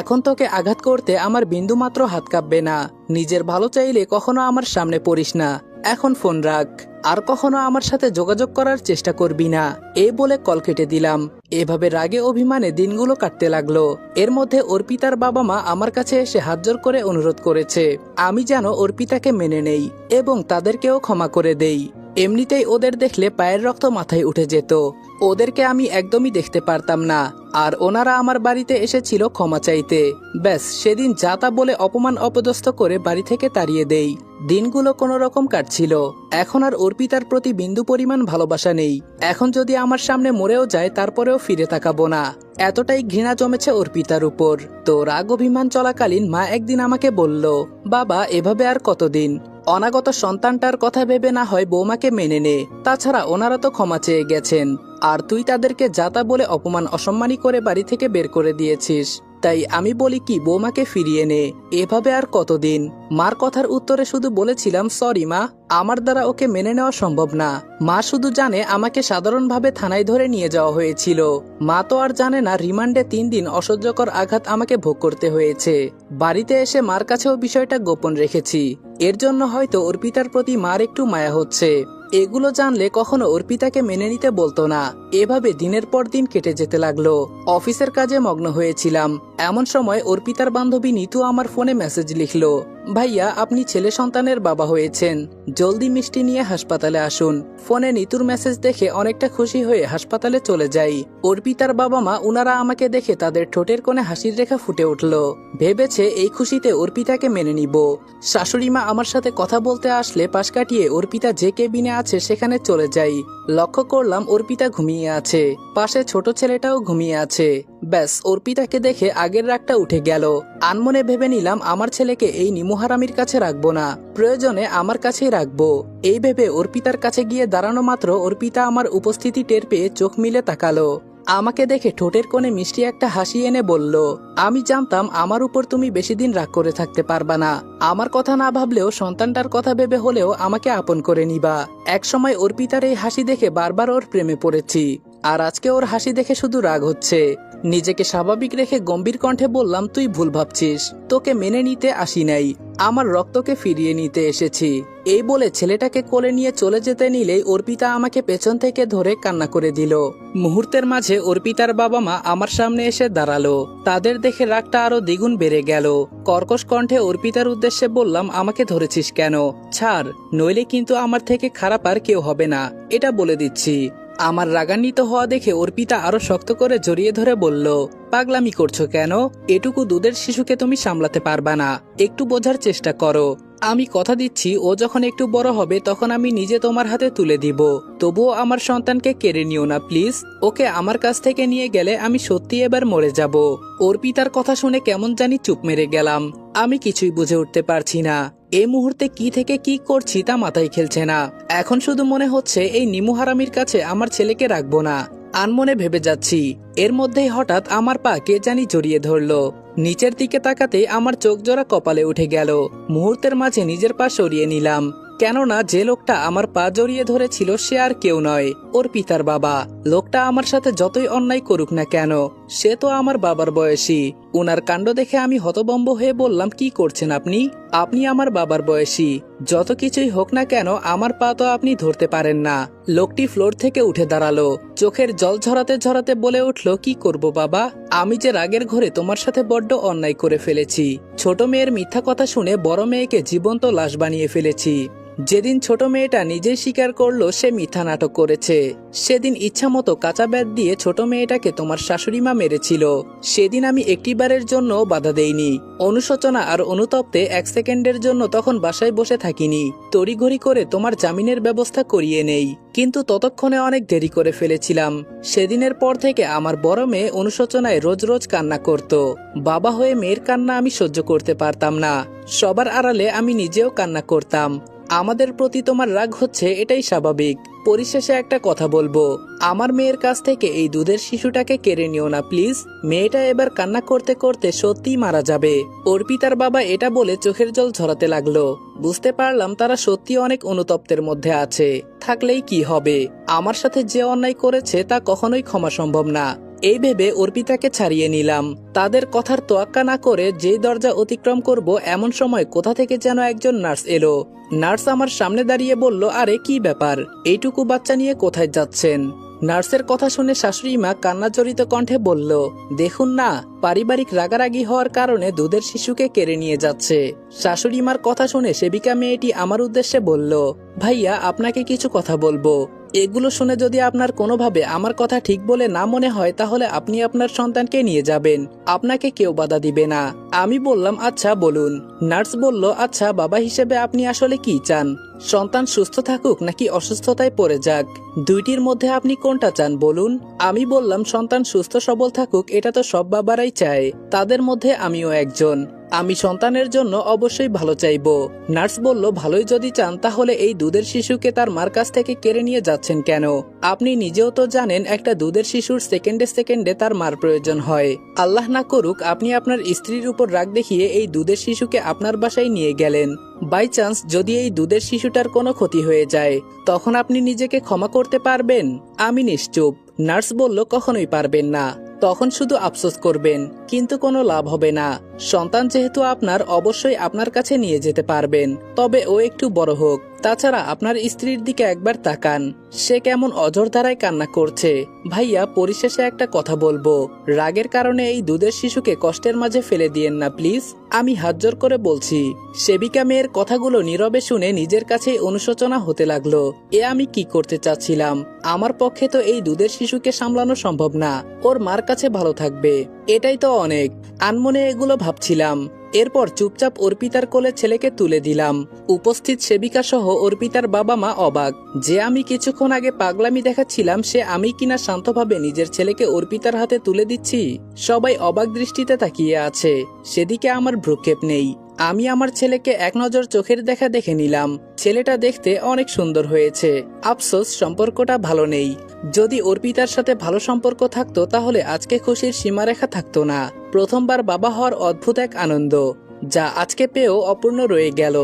এখন তোকে আঘাত করতে আমার বিন্দু মাত্র হাত কাঁপবে না। নিজের ভালো চাইলে কখনো আমার সামনে পড়িস না। এখন ফোন রাখ, আর কখনো আমার সাথে যোগাযোগ করার চেষ্টা করবি না। এই বলে কল কেটে দিলাম। এভাবে রাগে অভিমানে দিনগুলো কাটতে লাগলো। এর মধ্যে অর্পিতার বাবা মা আমার কাছে এসে হাতজোড় করে অনুরোধ করেছে আমি যেন অর্পিতাকে মেনে নেই এবং তাদেরকেও ক্ষমা করে দেই। এমনিতেই ওদের দেখলে পায়ের রক্ত মাথায় উঠে যেত। ওদেরকে আমি একদমই দেখতে পারতাম না, আর ওনারা আমার বাড়িতে এসেছিল ক্ষমা চাইতে। ব্যাস সেদিন যা তা বলে অপমান অপদস্থ করে বাড়ি থেকে তাড়িয়ে দেই। দিনগুলো কোনো রকম কাটছিল। এখন আর অর্পিতার প্রতি বিন্দু পরিমাণ ভালোবাসা নেই। এখন যদি আমার সামনে মরেও যায় তারপরেও ফিরে তাকাবো না। এতটাই ঘৃণা জমেছে অর্পিতার উপর। তো রাগ অভিমান চলাকালীন মা একদিন আমাকে বলল, বাবা এভাবে আর কতদিন? অনাগত সন্তানটার কথা ভেবে না হয় বৌমাকে মেনে নে। তাছাড়া ওনারা তো ক্ষমা চেয়ে গেছেন, আর তুই তাদেরকে যাতা বলে অপমান অসম্মানী করে বাড়ি থেকে বের করে দিয়েছিস। তাই আমি বলি কি বৌমাকে ফিরিয়ে নে। এভাবে আর কতদিন? মার কথার উত্তরে শুধু বলেছিলাম সরি মা, আমার দ্বারা ওকে মেনে নেওয়া সম্ভব না। মা শুধু জানে আমাকে সাধারণভাবে থানায় ধরে নিয়ে যাওয়া হয়েছিল। মা তো আর জানে না রিমান্ডে 3 দিন অসহ্যকর আঘাত আমাকে ভোগ করতে হয়েছে। বাড়িতে এসে মার কাছেও বিষয়টা গোপন রেখেছি। এর জন্য হয়তো অর্পিতার প্রতি মার একটু মায়া হচ্ছে। এগুলো জানলে কখনো অর্পিতাকে মেনে নিতে বলতো না। এভাবে দিনের পর দিন কেটে যেতে লাগলো। অফিসের কাজে মগ্ন হয়েছিলাম। এমন সময় অর্পিতার বান্ধবী নিতু আমার ফোনে মেসেজ লিখলো, ভাইয়া আপনি ছেলে সন্তানের বাবা হয়েছেন, জলদি মিষ্টি নিয়ে হাসপাতালে আসুন। ফোনে নিতুর মেসেজ দেখে অনেকটা খুশি হয়ে হাসপাতালে চলে যাই। অর্পিতার বাবা মা উনারা আমাকে দেখে তাদের ঠোঁটের কোণে হাসির রেখা ফুটে উঠলো। ভেবেছে এই খুশিতে অর্পিতাকে মেনে নিব। শাশুড়ি মা আমার সাথে কথা বলতে আসলে পাশ কাটিয়ে অর্পিতা যে কেবিনে আছে সেখানে চলে যাই। লক্ষ্য করলাম অর্পিতা ঘুমিয়ে আছে, পাশে ছোট ছেলেটাও ঘুমিয়ে আছে। ব্যাস, অর্পিতাকে দেখে আগের রাগটা উঠে গেল। আনমনে ভেবে নিলাম আমার ছেলেকে এই নিমুহারামির কাছে রাখবো না, প্রয়োজনে আমার কাছেই রাখবো। এই ভেবে অর্পিতার কাছে গিয়ে দাঁড়ানো মাত্র অর্পিতা আমার উপস্থিতি টের পেয়ে চোখ মিলে তাকালো। আমাকে দেখে ঠোঁটের কোণে মিষ্টি একটা হাসি এনে বলল, আমি জানতাম আমার উপর তুমি বেশি দিন রাগ করে থাকতে পারবা না। আমার কথা না ভাবলেও সন্তানটার কথা ভেবে হলেও আমাকে আপন করে নিবা। একসময় অর্পিতার এই হাসি দেখে বারবার ওর প্রেমে পড়েছি, আর আজকে ওর হাসি দেখে শুধু রাগ হচ্ছে। নিজেকে স্বাভাবিক রেখে গম্ভীর কণ্ঠে বললাম, তুই ভুল ভাবছিস, তোকে মেনে নিতে আসি নাই, আমার রক্তকে ফিরিয়ে নিতে এসেছি। এই বলে ছেলেটাকে কোলে নিয়ে চলে যেতে নিলেই অর্পিতা আমাকে পেছন থেকে ধরে কান্না করে দিল। মুহূর্তের মাঝে অর্পিতার বাবা মা আমার সামনে এসে দাঁড়ালো। তাদের দেখে রাগটা আরো দ্বিগুণ বেড়ে গেল। কর্কশ কণ্ঠে অর্পিতার উদ্দেশ্যে বললাম, আমাকে ধরেছিস কেন? ছাড়, নইলে কিন্তু আমার থেকে খারাপ আর কেউ হবে না, এটা বলে দিচ্ছি। আমার রাগান্বিত হওয়া দেখে অর্পিতা আরো শক্ত করে জড়িয়ে ধরে বলল, পাগলামি করছো কেন? এটুকু দুধের শিশুকে তুমি সামলাতে পারবা না, একটু বোঝার চেষ্টা করো। আমি কথা দিচ্ছি ও যখন একটু বড় হবে তখন আমি নিজে তোমার হাতে তুলে দিব। তবুও আমার সন্তানকে কেড়ে নিও না প্লিজ। ওকে আমার কাছ থেকে নিয়ে গেলে আমি সত্যি এবার মরে যাব। অর্পিতার কথা শুনে কেমন জানি চুপ মেরে গেলাম। আমি কিছুই বুঝে উঠতে পারছি না। এই মুহূর্তে কি থেকে কি করছি তা মাথায় খেলছে না। এখন শুধু মনে হচ্ছে এই নিমুহারামির কাছে আমার ছেলেকে রাখবো না। আনমনে ভেবে যাচ্ছি, এর মধ্যেই হঠাৎ আমার পা কে জানি জড়িয়ে ধরলো। নিচের দিকে তাকাতে আমার চোখ জোড়া কপালে উঠে গেল। মুহূর্তের মাঝে নিজের পা সরিয়ে নিলাম, কেননা যে লোকটা আমার পা জড়িয়ে ধরেছিল সে আর কেউ নয়, অর্পিতার বাবা। লোকটা আমার সাথে যতই অন্যায় করুক না কেন, সে তো আমার বাবার বয়সী। উনার কাণ্ড দেখে আমি হতভম্ব হয়ে বললাম, কি করছেন আপনি? আপনি আমার বাবার বয়সী, যত কিছুই হোক না কেন আমার পা তো আপনি ধরতে পারেন না। লোকটি ফ্লোর থেকে উঠে দাঁড়ালো, চোখের জল ঝরাতে ঝরাতে বলে উঠল, কি করব বাবা, আমি যে রাগের ঘরে তোমার সাথে বড্ড অন্যায় করে ফেলেছি। ছোট মেয়ের মিথ্যা কথা শুনে বড় মেয়েকে জীবন্ত লাশ বানিয়ে ফেলেছি। যেদিন ছোট মেয়েটা নিজেই স্বীকার করলো সে মিথ্যা নাটক করেছে, সেদিন ইচ্ছামতো কাঁচা ব্যাট দিয়ে ছোট মেয়েটাকে তোমার শাশুড়ি মা মেরেছিল। সেদিন আমি একটিবারের জন্য বাধা দেইনি। অনুশোচনা আর অনুতপ্তে 1 সেকেন্ডের জন্য তখন বাসায় বসে থাকিনি, তড়িঘড়ি করে তোমার জামিনের ব্যবস্থা করিয়ে নেই। কিন্তু ততক্ষণে অনেক দেরি করে ফেলেছিলাম। সেদিনের পর থেকে আমার বড় মেয়ে অনুশোচনায় রোজ রোজ কান্না করত। বাবা হয়ে মেয়ের কান্না আমি সহ্য করতে পারতাম না। সবার আড়ালে আমি নিজেও কান্না করতাম। আমাদের প্রতি তোমার রাগ হচ্ছে, এটাই স্বাভাবিক। পরিশেষে একটা কথা বলবো, আমার মেয়ের কাছ থেকে এই দুধের শিশুটাকে কেড়ে নিও না প্লিজ। মেয়েটা এবার কান্না করতে করতে সত্যিই মারা যাবে। অর্পিতার বাবা এটা বলে চোখের জল ঝরাতে লাগলো। বুঝতে পারলাম তারা সত্যি অনেক অনুতপ্তের মধ্যে আছে। থাকলেই কি হবে, আমার সাথে যে অন্যায় করেছে তা কখনোই ক্ষমা সম্ভব না। এই ভেবে অর্পিতাকে ছাড়িয়ে নিলাম। তাদের কথার তোয়াক্কা না করে যেই দরজা অতিক্রম করব এমন সময় কোথা থেকে যেন একজন নার্স এলো। নার্স আমার সামনে দাঁড়িয়ে বলল, আরে কি ব্যাপার, এইটুকু বাচ্চা নিয়ে কোথায় যাচ্ছেন? নার্সের কথা শুনে শাশুড়ি মা কান্নাজড়িত কণ্ঠে বলল, দেখুন না, পারিবারিক রাগারাগি হওয়ার কারণে দুধের শিশুকে কেড়ে নিয়ে যাচ্ছে। শাশুড়ি মার কথা শুনে সেবিকা মেয়েটি আমার উদ্দেশ্যে বলল, ভাইয়া আপনাকে কিছু কথা বলবো। এগুলো শুনে যদি আপনার কোনোভাবে আমার কথা ঠিক বলে না মনে হয় তাহলে আপনি আপনার সন্তানকে নিয়ে যাবেন, আপনাকে কেউ বাধা দিবে না। আমি বললাম, আচ্ছা বলুন। নার্স বলল, আচ্ছা বাবা হিসেবে আপনি আসলে কি চান? সন্তান সুস্থ থাকুক নাকি অসুস্থতায় পড়ে যাক? দুইটির মধ্যে আপনি কোনটা চান বলুন? আমি বললাম, সন্তান সুস্থ সবল থাকুক, এটা তো সব বাবারাই চায়, তাদের মধ্যে আমিও একজন। আমি সন্তানের জন্য অবশ্যই ভালো চাইবো। নার্স বলল, ভালোই যদি চান তাহলে এই দুধের শিশুকে তার মার কাছ থেকে কেড়ে নিয়ে যাচ্ছেন কেন? আপনি নিজেও তো জানেন একটা দুধের শিশুর সেকেন্ডে সেকেন্ডে তার মার প্রয়োজন হয়। আল্লাহ না করুক আপনি আপনার স্ত্রীর উপর রাগ দেখিয়ে এই দুধের শিশুকে আপনার বাসায় নিয়ে গেলেন। বাই চান্স যদি এই দুধের শিশুটার কোনো ক্ষতি হয়ে যায়, তখন আপনি নিজেকে ক্ষমা করতে পারবেন? আমি নিশ্চুপ। নার্স বলল, কখনোই পারবেন না। তখন শুধু আফসোস করবেন, কিন্তু কোনো লাভ হবে না। সন্তান যেহেতু আপনার, অবশ্যই আপনার কাছে নিয়ে যেতে পারবেন, তবে ও একটু বড় হোক। তাছাড়া আপনার স্ত্রীর দিকে একবার তাকান, সে কেমন অঝোর ধারায় কান্না করছে। ভাইয়া, পরিশেষে একটা কথা বলবো, রাগের কারণে এই দুধের শিশুকে কষ্টের মাঝে ফেলে দিয়েন না প্লিজ। আমি হাত জোর করে বলছি। সেবিকা মেয়ের কথাগুলো নীরবে শুনে নিজের কাছেই অনুশোচনা হতে লাগলো। আমি কি করতে চাচ্ছিলাম? আমার পক্ষে তো এই দুধের শিশুকে সামলানো সম্ভব না। ওর মার কাছে ভালো থাকবে, এটাই তো অনেক। আনমনে এগুলো ভাবছিলাম। এরপর চুপচাপ অর্পিতার কোলে ছেলেকে তুলে দিলাম। উপস্থিত সেবিকা সহ অর্পিতার বাবা মা অবাক যে আমি কিছুক্ষণ আগে পাগলামি দেখাচ্ছিলাম, সে আমি কিনা শান্তভাবে নিজের ছেলেকে অর্পিতার হাতে তুলে দিচ্ছি। সবাই অবাক দৃষ্টিতে তাকিয়ে আছে, সেদিকে আমার ভ্রুক্ষেপ নেই। আমি আমার ছেলেকে এক নজর চোখের দেখা দেখে নিলাম। ছেলেটা দেখতে অনেক সুন্দর হয়েছে। আফসোস সম্পর্কটা ভালো নেই। যদি অর্পিতার সাথে ভালো সম্পর্ক থাকতো তাহলে আজকে খুশির সীমারেখা থাকতো না। প্রথমবার বাবা হওয়ার অদ্ভুত এক আনন্দ, যা আজকে পেয়েও অপূর্ণ রয়ে গেল।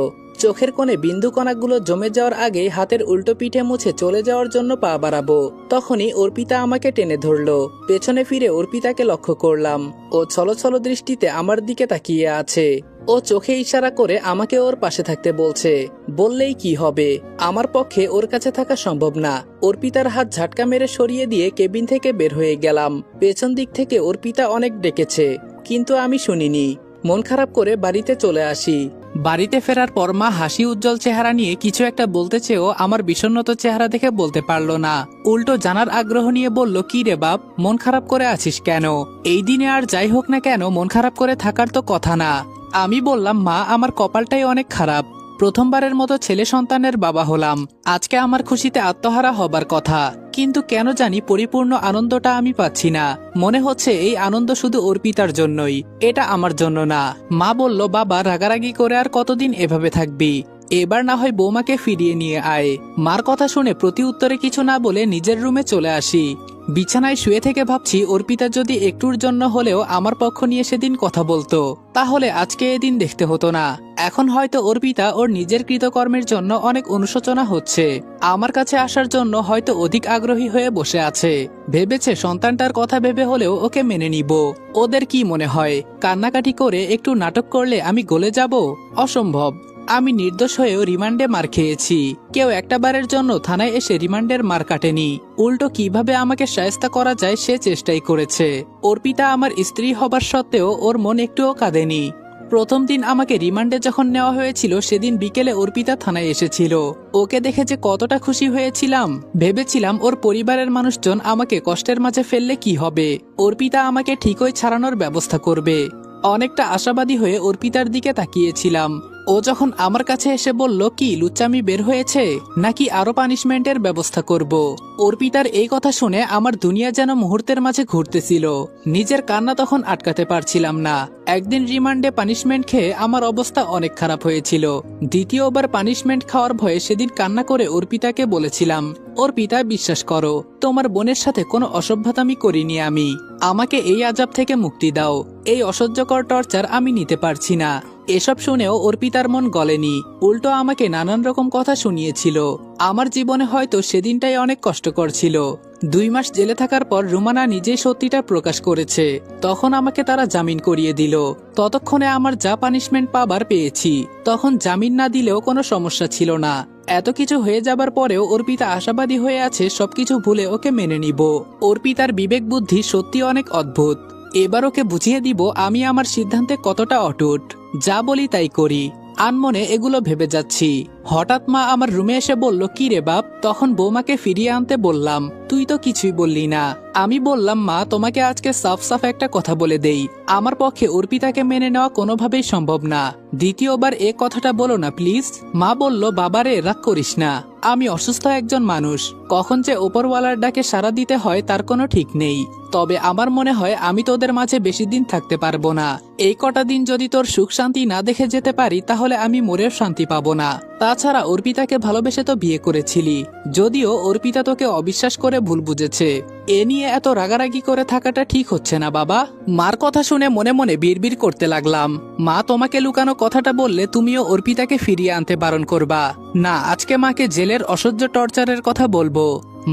চোখের কোণে বিন্দু কণাগুলো জমে যাওয়ার আগে হাতের উল্টো পিঠে মুছে চলে যাওয়ার জন্য পা বাড়াবো, তখনই অর্পিতা আমাকে টেনে ধরলো। পেছনে ফিরে অর্পিতাকে লক্ষ্য করলাম। ও ছলছল দৃষ্টিতে আমার দিকে তাকিয়ে আছে। ও চোখে ইশারা করে আমাকে ওর পাশে থাকতে বলছে। বললেই কি হবে, আমার পক্ষে ওর কাছে থাকা সম্ভব না। অর্পিতার হাত ঝাটকা মেরে সরিয়ে দিয়ে কেবিন থেকে বের হয়ে গেলাম। পেছন দিক থেকে অর্পিতা অনেক ডেকেছে, কিন্তু আমি শুনিনি। মন খারাপ করে বাড়িতে চলে আসি। বাড়িতে ফেরার পর মা হাসি উজ্জ্বল চেহারা নিয়ে কিছু একটা বলতে চেয়েও আমার বিষণ্ণত চেহারা দেখে বলতে পারলো না। উল্টো জানার আগ্রহ নিয়ে বলল, কি রে বাপ, মন খারাপ করে আছিস কেন? এই দিনে আর যাই হোক না কেন, মন খারাপ করে থাকার তো কথা না। আমি বললাম, মা, আমার কপালটাই অনেক খারাপ। প্রথমবারের মতো ছেলে সন্তানের বাবা হলাম। আজকে আমার খুশিতে আত্মহারা হবার কথা, কিন্তু কেন জানি পরিপূর্ণ আনন্দটা আমি পাচ্ছি না। মনে হচ্ছে এই আনন্দ শুধু অর্পিতার জন্যই, এটা আমার জন্য না। মা বলল, বাবা, রাগারাগি করে আর কতদিন এভাবে থাকবি? এবার না হয় বৌমাকে ফিরিয়ে নিয়ে আয়। মার কথা শুনে প্রতি উত্তরে কিছু না বলে নিজের রুমে চলে আসি। বিছানায় শুয়ে থেকে ভাবছি, অর্পিতা যদি একটুর জন্য হলেও আমার পক্ষ নিয়ে সেদিন কথা বলতো, তাহলে আজকে এদিন দেখতে হতো না। এখন হয়তো অর্পিতা ওর নিজের কৃতকর্মের জন্য অনেক অনুশোচনা হচ্ছে। আমার কাছে আসার জন্য হয়তো অধিক আগ্রহী হয়ে বসে আছে। ভেবেছে সন্তানটার কথা ভেবে হলেও ওকে মেনে নিব। ওদের কি মনে হয়, কান্নাকাটি করে একটু নাটক করলে আমি গলে যাব? অসম্ভব। আমি নির্দোষ হয়েও রিমান্ডে মার খেয়েছি। কেউ একটা বারের জন্য থানায় এসে রিমান্ডের মার কাটেনি। উল্টো কিভাবে আমাকে শায়েস্তা করা যায় সে চেষ্টাই করেছে। অর্পিতা আমার স্ত্রী হবার সত্ত্বেও ওর মন একটুও কাঁদেনি। প্রথম দিন আমাকে রিমান্ডে যখন নেওয়া হয়েছিল, সেদিন বিকেলে অর্পিতা থানায় এসেছিল। ওকে দেখে যে কতটা খুশি হয়েছিলাম। ভেবেছিলাম ওর পরিবারের মানুষজন আমাকে কষ্টের মাঝে ফেললে কি হবে, অর্পিতা আমাকে ঠিকই ছাড়ানোর ব্যবস্থা করবে। অনেকটা আশাবাদী হয়ে অর্পিতার দিকে তাকিয়েছিলাম। ও যখন আমার কাছে এসে বলল, কি লুচ্চামি বের হয়েছে, নাকি আরো পানিশমেন্টের ব্যবস্থা করব? অর্পিতার এই কথা শুনে আমার দুনিয়া যেন মুহূর্তের মাঝে ঘুরতেছিল। নিজের কান্না তখন আটকাতে পারছিলাম না। একদিন রিমান্ডে পানিশমেন্ট খেয়ে আমার অবস্থা অনেক খারাপ হয়েছিল। দ্বিতীয়বার পানিশমেন্ট খাওয়ার ভয়ে সেদিন কান্না করে অর্পিতাকে বলেছিলাম, অর্পিতা, বিশ্বাস করো, তোমার বোনের সাথে কোনো অসভ্যতামি করিনি আমি। আমাকে এই আযাব থেকে মুক্তি দাও। এই অসহ্যকর টর্চার আমি নিতে পারছি না। এসব শুনেও অর্পিতার মন গলেনি, উল্টো আমাকে নানান রকম কথা শুনিয়েছিল। আমার জীবনে হয়তো সেদিনটাই অনেক কষ্টকর ছিল। 2 মাস জেলে থাকার পর রুমানা নিজেই সত্যিটা প্রকাশ করেছে। তখন আমাকে তারা জামিন করিয়ে দিল। ততক্ষণে আমার যা পানিশমেন্ট পাবার পেয়েছি। তখন জামিন না দিলেও কোনো সমস্যা ছিল না। এত কিছু হয়ে যাবার পরেও অর্পিতা আশাবাদী হয়ে আছে সবকিছু ভুলে ওকে মেনে নিব। অর্পিতার বিবেক বুদ্ধি সত্যি অনেক অদ্ভুত। এবার ওকে বুঝিয়ে দিব আমি আমার সিদ্ধান্তে কতটা অটুট। যা বলি তাই করি। আনমনে এগুলো ভেবে যাচ্ছি। হঠাৎ মা আমার রুমে এসে বলল, কি রে বাপ? তখন বৌমাকে ফিরিয়ে আনতে বললাম। তুই তো কিছুই বললি না। আমি বললাম, মা তোমাকে আজকে সাফ সাফ একটা কথা বলে দেই, আমার পক্ষে অর্পিতাকে মেনে নেওয়া কোনোভাবেই সম্ভব না। দ্বিতীয়বার এ কথাটা বলো না প্লিজ। মা বলল, বাবারে রাগ করিস না, আমি অসুস্থ একজন মানুষ, কখন যে ওপরওয়ালার ডাকে সাড়া দিতে হয় তার কোনো ঠিক নেই। তবে আমার মনে হয় আমি তোদের মাঝে বেশি দিন থাকতে পারবো না। এই কটা দিন যদি তোর সুখ শান্তি না দেখে যেতে পারি তাহলে আমি মরেও শান্তি পাবো না। তাছাড়া অর্পিতাকে ভালোবেসে তো বিয়ে করেছিলি, যদিও অর্পিতা তোকে অবিশ্বাস করে ভুল বুঝেছে। এ নিয়ে এত রাগারাগি করে থাকাটা ঠিক হচ্ছে না বাবা। মার কথা শুনে মনে মনে বিড়বিড় করতে লাগলাম। মা তোমাকে লুকানো কথাটা বললে তুমিও অর্পিতাকে ফিরিয়ে আনতে বারণ করবা না। আজকে মাকে জেলের অসহ্য টর্চারের কথা বলবো।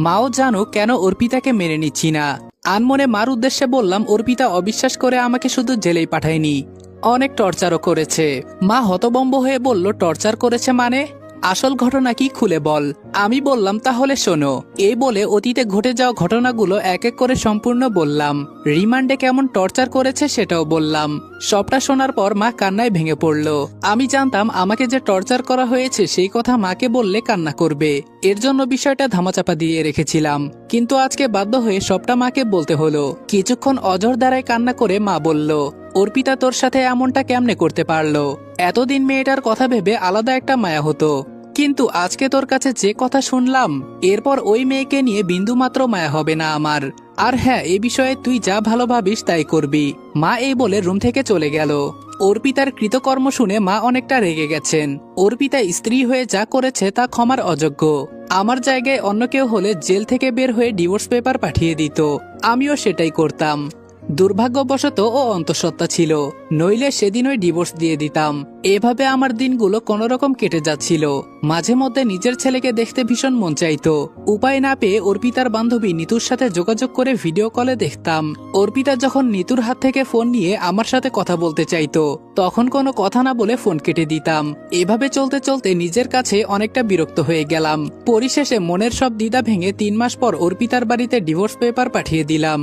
মাও জানো কেন অর্পিতাকে মেনে নিচ্ছি না। আনমনে মার উদ্দেশ্যে বললাম, অর্পিতা অবিশ্বাস করে আমাকে শুধু জেলেই পাঠায়নি, অনেক টর্চারও করেছে। মা হতবম্ব হয়ে বলল, টর্চার করেছে মানে? আসল ঘটনা কি খুলে বল। আমি বললাম, তাহলে শোনো। এই বলে অতীতে ঘটে যাওয়া ঘটনাগুলো এক এক করে সম্পূর্ণ বললাম। রিমান্ডে কেমন টর্চার করেছে সেটাও বললাম। সবটা শোনার পর মা কান্নায় ভেঙে পড়ল। আমি জানতাম আমাকে যে টর্চার করা হয়েছে সেই কথা মাকে বললে কান্না করবে, এর জন্য বিষয়টা ধামাচাপা দিয়ে রেখেছিলাম। কিন্তু আজকে বাধ্য হয়ে সবটা মাকে বলতে হলো। কিছুক্ষণ অঝর দ্বারায় কান্না করে মা বলল, অর্পিতা তোর সাথে এমনটা কেমনে করতে পারলো? এতদিন মেয়েটার কথা ভেবে আলাদা একটা মায়া হতো, কিন্তু আজকে তোর কাছে যে কথা শুনলাম, এরপর ওই মেয়েকে নিয়ে বিন্দুমাত্র মায়া হবে না আমার। আর হ্যাঁ, এই বিষয়ে তুই যা ভালো ভাবিস তাই করবি। মা এই বলে রুম থেকে চলে গেল। অর্পিতার কৃতকর্ম শুনে মা অনেকটা রেগে গেছেন। অর্পিতা স্ত্রী হয়ে যা করেছে তা ক্ষমার অযোগ্য। আমার জায়গায় অন্য কেউ হলে জেল থেকে বের হয়ে ডিভোর্স পেপার পাঠিয়ে দিত, আমিও সেটাই করতাম। দুর্ভাগ্যবশত ও অন্তঃসত্ত্বা ছিল, নইলে সেদিন ওই ডিভোর্স দিয়ে দিতাম। এভাবে আমার দিনগুলো কোনোরকম কেটে যাচ্ছিল। মাঝে মধ্যে নিজের ছেলেকে দেখতে ভীষণ মন চাইতো। উপায় না পেয়ে অর্পিতার বান্ধবী নিতুর সাথে যোগাযোগ করে ভিডিও কলে দেখতাম। অর্পিতা যখন নিতুর হাত থেকে ফোন নিয়ে আমার সাথে কথা বলতে চাইতো, তখন কোনো কথা না বলে ফোন কেটে দিতাম। এভাবে চলতে চলতে নিজের কাছে অনেকটা বিরক্ত হয়ে গেলাম। পরিশেষে মনের সব দ্বিধা ভেঙে 3 মাস পর অর্পিতার বাড়িতে ডিভোর্স পেপার পাঠিয়ে দিলাম।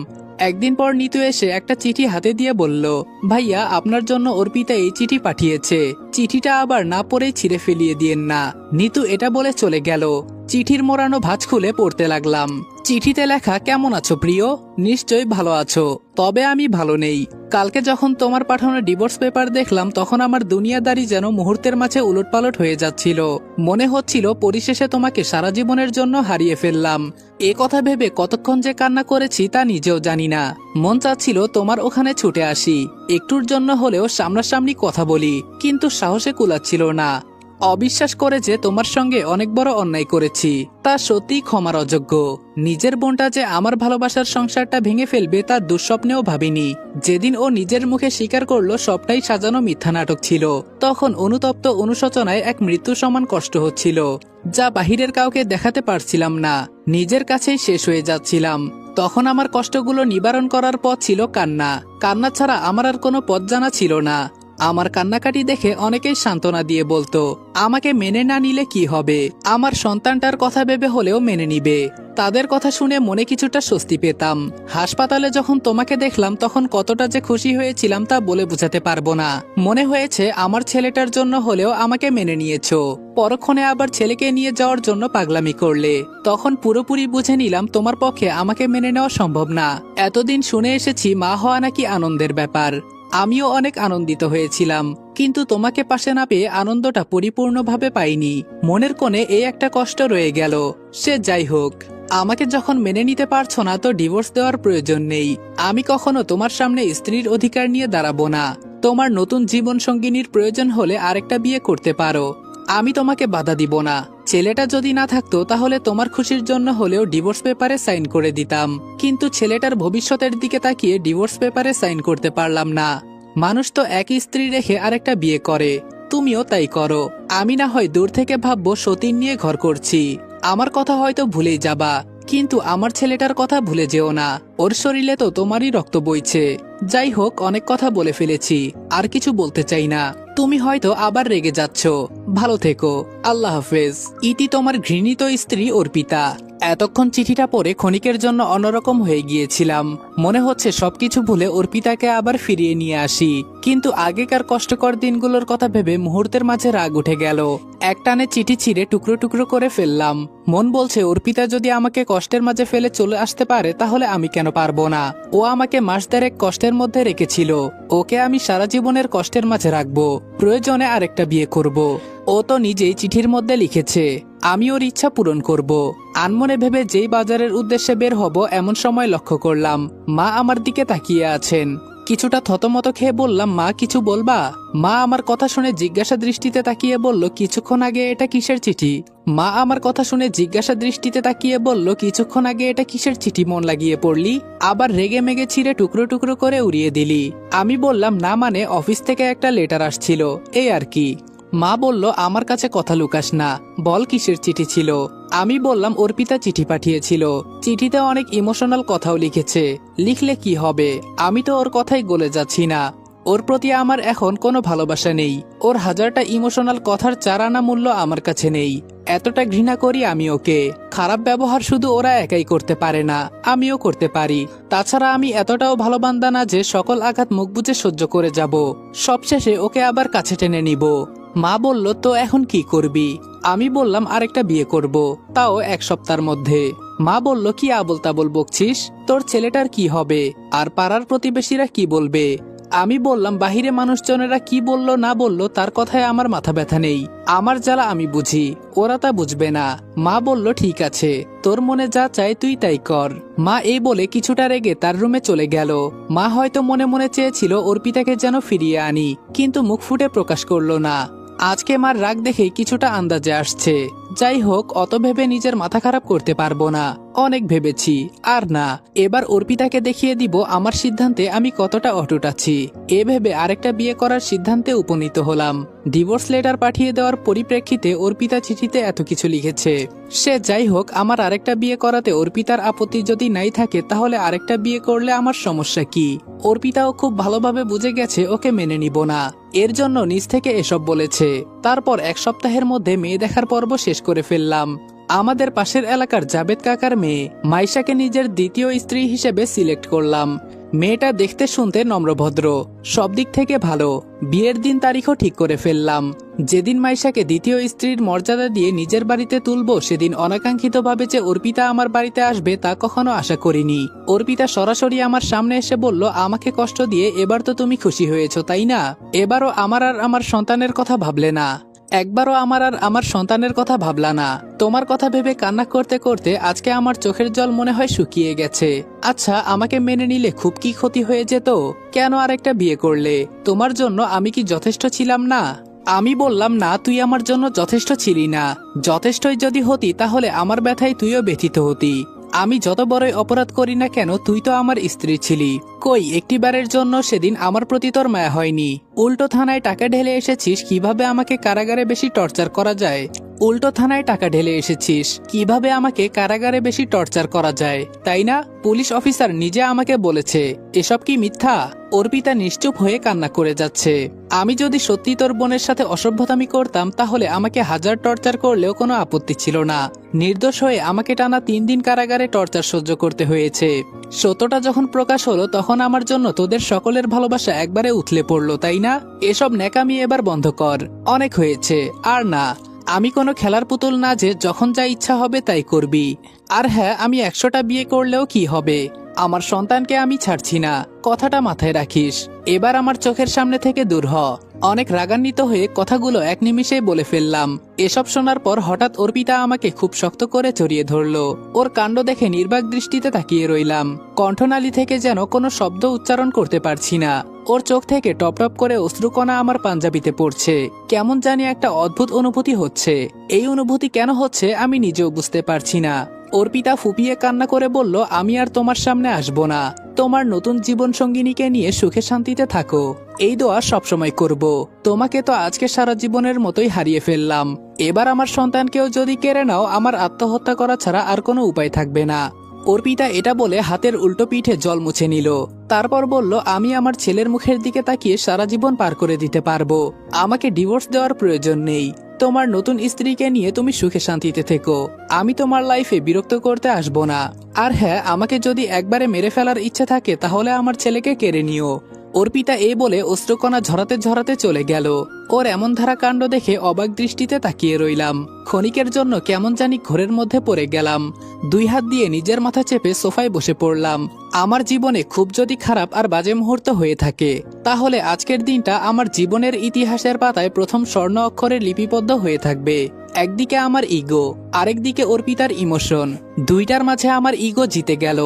একদিন পর নিতু এসে একটা চিঠি হাতে দিয়ে বলল, ভাইয়া আপনার জন্য অর্পিতা এই চিঠি পাঠিয়েছে, চিঠিটা আবার না পড়েই ছিঁড়ে ফেলিয়ে দিয়েন না। নিতু এটা বলে চলে গেল। চিঠির মোড়ানো ভাঁজ খুলে পড়তে লাগলাম। চিঠিতে লেখা, কেমন আছো প্রিয়? নিশ্চয়ই ভালো আছো, তবে আমি ভালো নেই। কালকে যখন তোমার পাঠানো ডিভোর্স পেপার দেখলাম তখন আমার দুনিয়াদারি যেন মুহূর্তের মাঝে উলটপালট হয়ে যাচ্ছিল। মনে হচ্ছিল পরিশেষে তোমাকে সারা জীবনের জন্য হারিয়ে ফেললাম। এ কথা ভেবে কতক্ষণ যে কান্না করেছি তা নিজেও জানি না। মন চাচ্ছিল তোমার ওখানে ছুটে আসি, একটুর জন্য হলেও সামনাসামনি কথা বলি, কিন্তু সাহসে কুলাচ্ছিল না। অবিশ্বাস করে যে তোমার সঙ্গে অনেক বড় অন্যায় করেছি, তা সত্যিই ক্ষমার অযোগ্য। নিজের বোনটা যে আমার ভালোবাসার সংসারটা ভেঙে ফেলবে তার দুঃস্বপ্নেও ভাবিনি। যেদিন ও নিজের মুখে স্বীকার করলো সবটাই সাজানো মিথ্যা নাটক ছিল, তখন অনুতপ্ত অনুশোচনায় এক মৃত্যু সমান কষ্ট হচ্ছিল, যা বাহিরের কাউকে দেখাতে পারছিলাম না। নিজের কাছেই শেষ হয়ে যাচ্ছিলাম। তখন আমার কষ্টগুলো নিবারণ করার পথ ছিল কান্না। কান্না ছাড়া আমার আর কোনো পথ জানা ছিল না। আমার কান্নাকাটি দেখে অনেকেই সান্ত্বনা দিয়ে বলতো, আমাকে মেনে না নিলে কি হবে, আমার সন্তানটার কথা ভেবে হলেও মেনে নিবে। তাদের কথা শুনে মনে কিছুটা স্বস্তি পেতাম। হাসপাতালে যখন তোমাকে দেখলাম তখন কতটা যে খুশি হয়েছিলাম তা বলে বোঝাতে পারবো না। মনে হয়েছে আমার ছেলেটার জন্য হলেও আমাকে মেনে নিয়েছো, পরক্ষণে আবার ছেলেকে নিয়ে যাওয়ার জন্য পাগলামি করলে। তখন পুরোপুরি বুঝে নিলাম তোমার পক্ষে আমাকে মেনে নেওয়া সম্ভব না। এতদিন শুনে এসেছি মা হওয়া নাকি আনন্দের ব্যাপার, আমিও অনেক আনন্দিত হয়েছিলাম, কিন্তু তোমাকে পাশে না পেয়ে আনন্দটা পরিপূর্ণভাবে পাইনি। মনের কোণে এই একটা কষ্ট রয়ে গেল। সে যাই হোক, আমাকে যখন মেনে নিতে পারছো না তো ডিভোর্স দেওয়ার প্রয়োজন নেই। আমি কখনো তোমার সামনে স্ত্রীর অধিকার নিয়ে দাঁড়াবো না। তোমার নতুন জীবন সঙ্গিনীর প্রয়োজন হলে আরেকটা বিয়ে করতে পারো, আমি তোমাকে বাধা দিব না। ছেলেটা যদি না থাকতো তাহলে তোমার খুশির জন্য হলেও ডিভোর্স পেপারে সাইন করে দিতাম, কিন্তু ছেলেটার ভবিষ্যতের দিকে তাকিয়ে ডিভোর্স পেপারে সাইন করতে পারলাম না। মানুষ তো একই স্ত্রী রেখে আরেকটা বিয়ে করে, তুমিও তাই করো। আমি না হয় দূর থেকে ভাববো সতীন নিয়ে ঘর করছি, আমার কথা হয়তো ভুলেই যাবা, কিন্তু আমার ছেলেটার কথা ভুলে যেও না। ওর শরীরে তো তোমারই রক্ত বইছে। যাই হোক, অনেক কথা বলে ফেলেছি, আর কিছু বলতে চাই না। তুমি হয়তো আবার রেগে যাচ্ছ। ভালো থেকো, আল্লাহ হাফেজ। ইতি তোমার ঘৃণিত স্ত্রী অর্পিতা। এতক্ষণ চিঠিটা পড়ে ক্ষণিকের জন্য অন্যরকম হয়ে গিয়েছিলাম। মনে হচ্ছে সবকিছু ভুলে অর্পিতাকে আবার ফিরিয়ে নিয়ে আসি, কিন্তু আগেকার কষ্টকর দিনগুলোর কথা ভেবে মুহূর্তের মাঝে রাগ উঠে গেল। একটানে চিঠি ছিঁড়ে টুকরো টুকরো করে ফেললাম। মন বলছে অর্পিতা যদি আমাকে কষ্টের মাঝে ফেলে চলে আসতে পারে তাহলে আমি কেন পারবো না। ও আমাকে মাস দেড়েক কষ্টের মধ্যে রেখেছিল, ওকে আমি সারা জীবনের কষ্টের মাঝে রাখবো, প্রয়োজনে আরেকটা বিয়ে করব। ও তো নিজেই চিঠির মধ্যে লিখেছে আমি ওর ইচ্ছা পূরণ করব। আনমনে ভেবে যেই বাজারের উদ্দেশ্যে বের হব এমন সময় লক্ষ্য করলাম মা আমার দিকে তাকিয়ে আছেন। কিছুটা থতমত খেয়ে বললাম, মা কিছু বলবা? মা আমার কথা শুনে জিজ্ঞাসা দৃষ্টিতে তাকিয়ে বলল, কিছুক্ষণ আগে এটা কিসের চিঠি? মা আমার কথা শুনে জিজ্ঞাসা দৃষ্টিতে তাকিয়ে বলল, কিছুক্ষণ আগে এটা কিসের চিঠি মন লাগিয়ে পড়লি, আবার রেগে মেগে ছিঁড়ে টুকরো টুকরো করে উড়িয়ে দিলি? আমি বললাম, না মানে অফিস থেকে একটা লেটার আসছিল, এই আর কি। মা বলল, আমার কাছে কথা লুকাস না, বল কিসের চিঠি ছিল? আমি বললাম, অর্পিতা চিঠি পাঠিয়েছিল, চিঠিতে অনেক ইমোশনাল কথাও লিখেছে, লিখলে কি হবে, আমি তো ওর কথাই গলে যাচ্ছি না। ওর প্রতি আমার এখন কোনো ভালোবাসা নেই, ওর হাজারটা ইমোশনাল কথার 4 আনা মূল্য আমার কাছে নেই। এতটা ঘৃণা করি আমি ওকে। খারাপ ব্যবহার শুধু ওরা একাই করতে পারে না, আমিও করতে পারি। তাছাড়া আমি এতটাও ভালো বান্দা না যে সকল আঘাত মুখ বুজে সহ্য করে যাব, সবশেষে ওকে আবার কাছে টেনে নিব। মা বলল, তো এখন কি করবি? আমি বললাম, আরেকটা বিয়ে করব, তাও 1 সপ্তাহের মধ্যে। মা বলল, কি আবল তাবল বকছিস? তোর ছেলেটার কি হবে, আর পাড়ার প্রতিবেশীরা কি বলবে? আমি বললাম, বাহিরে মানুষজনেরা কি বলল না বলল তার কথায় আমার মাথা ব্যথা নেই, আমার জ্বালা আমি বুঝি, ওরা তা বুঝবে না। মা বলল, ঠিক আছে, তোর মনে যা চায় তুই তাই কর। মা এই বলে কিছুটা রেগে তার রুমে চলে গেল। মা হয়তো মনে মনে চেয়েছিল অর্পিতাকে যেন ফিরিয়ে আনি, কিন্তু মুখ ফুটে প্রকাশ করলো না। আজকে মার রাগ দেখে কিছুটা আন্দাজে আসছে। যাই হোক, অত ভেবে নিজের মাথা খারাপ করতে পারবো না, অনেক ভেবেছি, আর না। এবার অর্পিতাকে দেখিয়ে দিব আমার সিদ্ধান্তে আমি কতটা অটুট আছি। এ ভেবে আরেকটা বিয়ে করার সিদ্ধান্তে উপনীত হলাম। ডিভোর্স লেটার পাঠিয়ে দেওয়ার পরিপ্রেক্ষিতে অর্পিতা চিঠিতে এত কিছু লিখেছে। সে যাই হোক, আমার আরেকটা বিয়ে করাতে অর্পিতার আপত্তি যদি নাই থাকে তাহলে আরেকটা বিয়ে করলে আমার সমস্যা কি? অর্পিতাও খুব ভালোভাবে বুঝে গেছে ওকে মেনে নিব না, এর জন্য নিজ থেকে এসব বলেছে। তারপর 1 সপ্তাহের মধ্যে মেয়ে দেখার পর্ব শেষ করে ফেললাম। আমাদের পাশের এলাকার জাবেদ কাকার মেয়ে মাইশাকে নিজের দ্বিতীয় স্ত্রী হিসেবে সিলেক্ট করলাম। মেয়েটা দেখতে শুনতে নম্রভদ্র, সব দিক থেকে ভালো। বিয়ের দিন তারিখও ঠিক করে ফেললাম। যেদিন মাইশাকে দ্বিতীয় স্ত্রীর মর্যাদা দিয়ে নিজের বাড়িতে তুলবো সেদিন অনাকাঙ্ক্ষিতভাবে যে অর্পিতা আমার বাড়িতে আসবে তা কখনো আশা করিনি। অর্পিতা সরাসরি আমার সামনে এসে বলল, আমাকে কষ্ট দিয়ে এবার তো তুমি খুশি হয়েছো তাই না? এবারও আমার আর আমার সন্তানের কথা ভাবলে না, একবারও আমার আর আমার সন্তানের কথা ভাবলা না। তোমার কথা ভেবে কান্না করতে করতে আজকে আমার চোখের জল মনে হয় শুকিয়ে গেছে। আচ্ছা, আমাকে মেনে নিলে খুব কি ক্ষতি হয়ে যেত? কেন আরেকটা বিয়ে করলে? তোমার জন্য আমি কি যথেষ্ট ছিলাম না? আমি বললাম, না, তুই আমার জন্য যথেষ্ট ছিলি না। যথেষ্টই যদি হতি তাহলে আমার ব্যথায় তুইও ব্যথিত হতি। আমি যত বড়ই অপরাধ করি না কেন তুই তো আমার স্ত্রী ছিলি। কই একটিবারের জন্য সেদিন আমার প্রতি তোর মায়া হয়নি? উল্টো থানায় টাকা ঢেলে এসেছিস কিভাবে আমাকে কারাগারে বেশি টর্চার করা যায়। উল্টো থানায় টাকা ঢেলে এসেছিস কিভাবে আমাকে কারাগারে বেশি টর্চার করা যায়, তাই না? পুলিশ অফিসার নিজে আমাকে বলেছে। এসব কি মিথ্যা? অর্পিতা নিশ্চুপ হয়ে কান্না করে যাচ্ছে। আমি যদি সত্যি তোর বোনের সাথে অসভ্যতামি করতাম তাহলে আমাকে 1000 টর্চার করলেও কোনো আপত্তি ছিল না। নির্দোষ হয়ে আমাকে টানা 3 দিন কারাগারে টর্চার সহ্য করতে হয়েছে। সত্যটা যখন প্রকাশ হলো তখন আমার জন্য তোদের সকলের ভালোবাসা একবারে উথলে পড়লো, তাই না? এসব ন্যাকামি এবার বন্ধ কর, অনেক হয়েছে, আর না। আমি কোনো খেলার পুতুল না যে যখন যা ইচ্ছা হবে তাই করবি। আর হ্যাঁ, আমি 100টা বিয়ে করলেও কি হবে, আমার সন্তানকে আমি ছাড়ছি না, কথাটা মাথায় রাখিস। এবার আমার চোখের সামনে থেকে দূর হ। অনেক রাগান্বিত হয়ে কথাগুলো 1 নিমিষেই বলে ফেললাম। এসব শোনার পর হঠাৎ অর্পিতা আমাকে খুব শক্ত করে জড়িয়ে ধরলো। ওর কাণ্ড দেখে নির্বাক দৃষ্টিতে তাকিয়ে রইলাম। কণ্ঠনালী থেকে যেন কোনো শব্দ উচ্চারণ করতে পারছি না। ওর চোখ থেকে টপ টপ করে অশ্রুকণা আমার পাঞ্জাবিতে পড়ছে। কেমন জানি একটা অদ্ভুত অনুভূতি হচ্ছে। এই অনুভূতি কেন হচ্ছে আমি নিজেও বুঝতে পারছি না। অর্পিতা ফুপিয়ে কান্না করে বলল, আমি আর তোমার সামনে আসবো না। তোমার নতুন জীবন সঙ্গিনীকে নিয়ে সুখে শান্তিতে থাকো, এই দোয়া সবসময় করব। তোমাকে তো আজকে সারা জীবনের মতোই হারিয়ে ফেললাম। এবার আমার সন্তানকেও যদি কেড়ে নাও আমার আত্মহত্যা করা ছাড়া আর কোনো উপায় থাকবে না। অর্পিতা এটা বলে হাতের উল্টো পিঠে জল মুছে নিল। তারপর বলল, আমি আমার ছেলের মুখের দিকে তাকিয়ে সারা জীবন পার করে দিতে পারবো। আমাকে ডিভোর্স দেওয়ার প্রয়োজন নেই। তোমার নতুন স্ত্রীকে নিয়ে তুমি সুখে শান্তিতে থেকো। আমি তোমার লাইফে বিরক্ত করতে আসবো না। আর হ্যাঁ, আমাকে যদি একবারে মেরে ফেলার ইচ্ছে থাকে তাহলে আমার ছেলেকে কেড়ে নিও। অর্পিতা এই বলে অশ্রুকণা ঝরাতে ঝরাতে চলে গেল। ওর এমন ধারা কাণ্ড দেখে অবাক দৃষ্টিতে তাকিয়ে রইলাম। ক্ষণিকের জন্য কেমন জানি ঘোরের মধ্যে পড়ে গেলাম। দুই হাত দিয়ে নিজের মাথা চেপে সোফায় বসে পড়লাম। আমার জীবনে খুব যদি খারাপ আর বাজে মুহূর্ত হয়ে থাকে তাহলে আজকের দিনটা আমার জীবনের ইতিহাসের পাতায় প্রথম স্বর্ণ অক্ষরে লিপিবদ্ধ হয়ে থাকবে। একদিকে আমার ইগো, আরেকদিকে অর্পিতার ইমোশন। দুইটার মাঝে আমার ইগো জিতে গেল।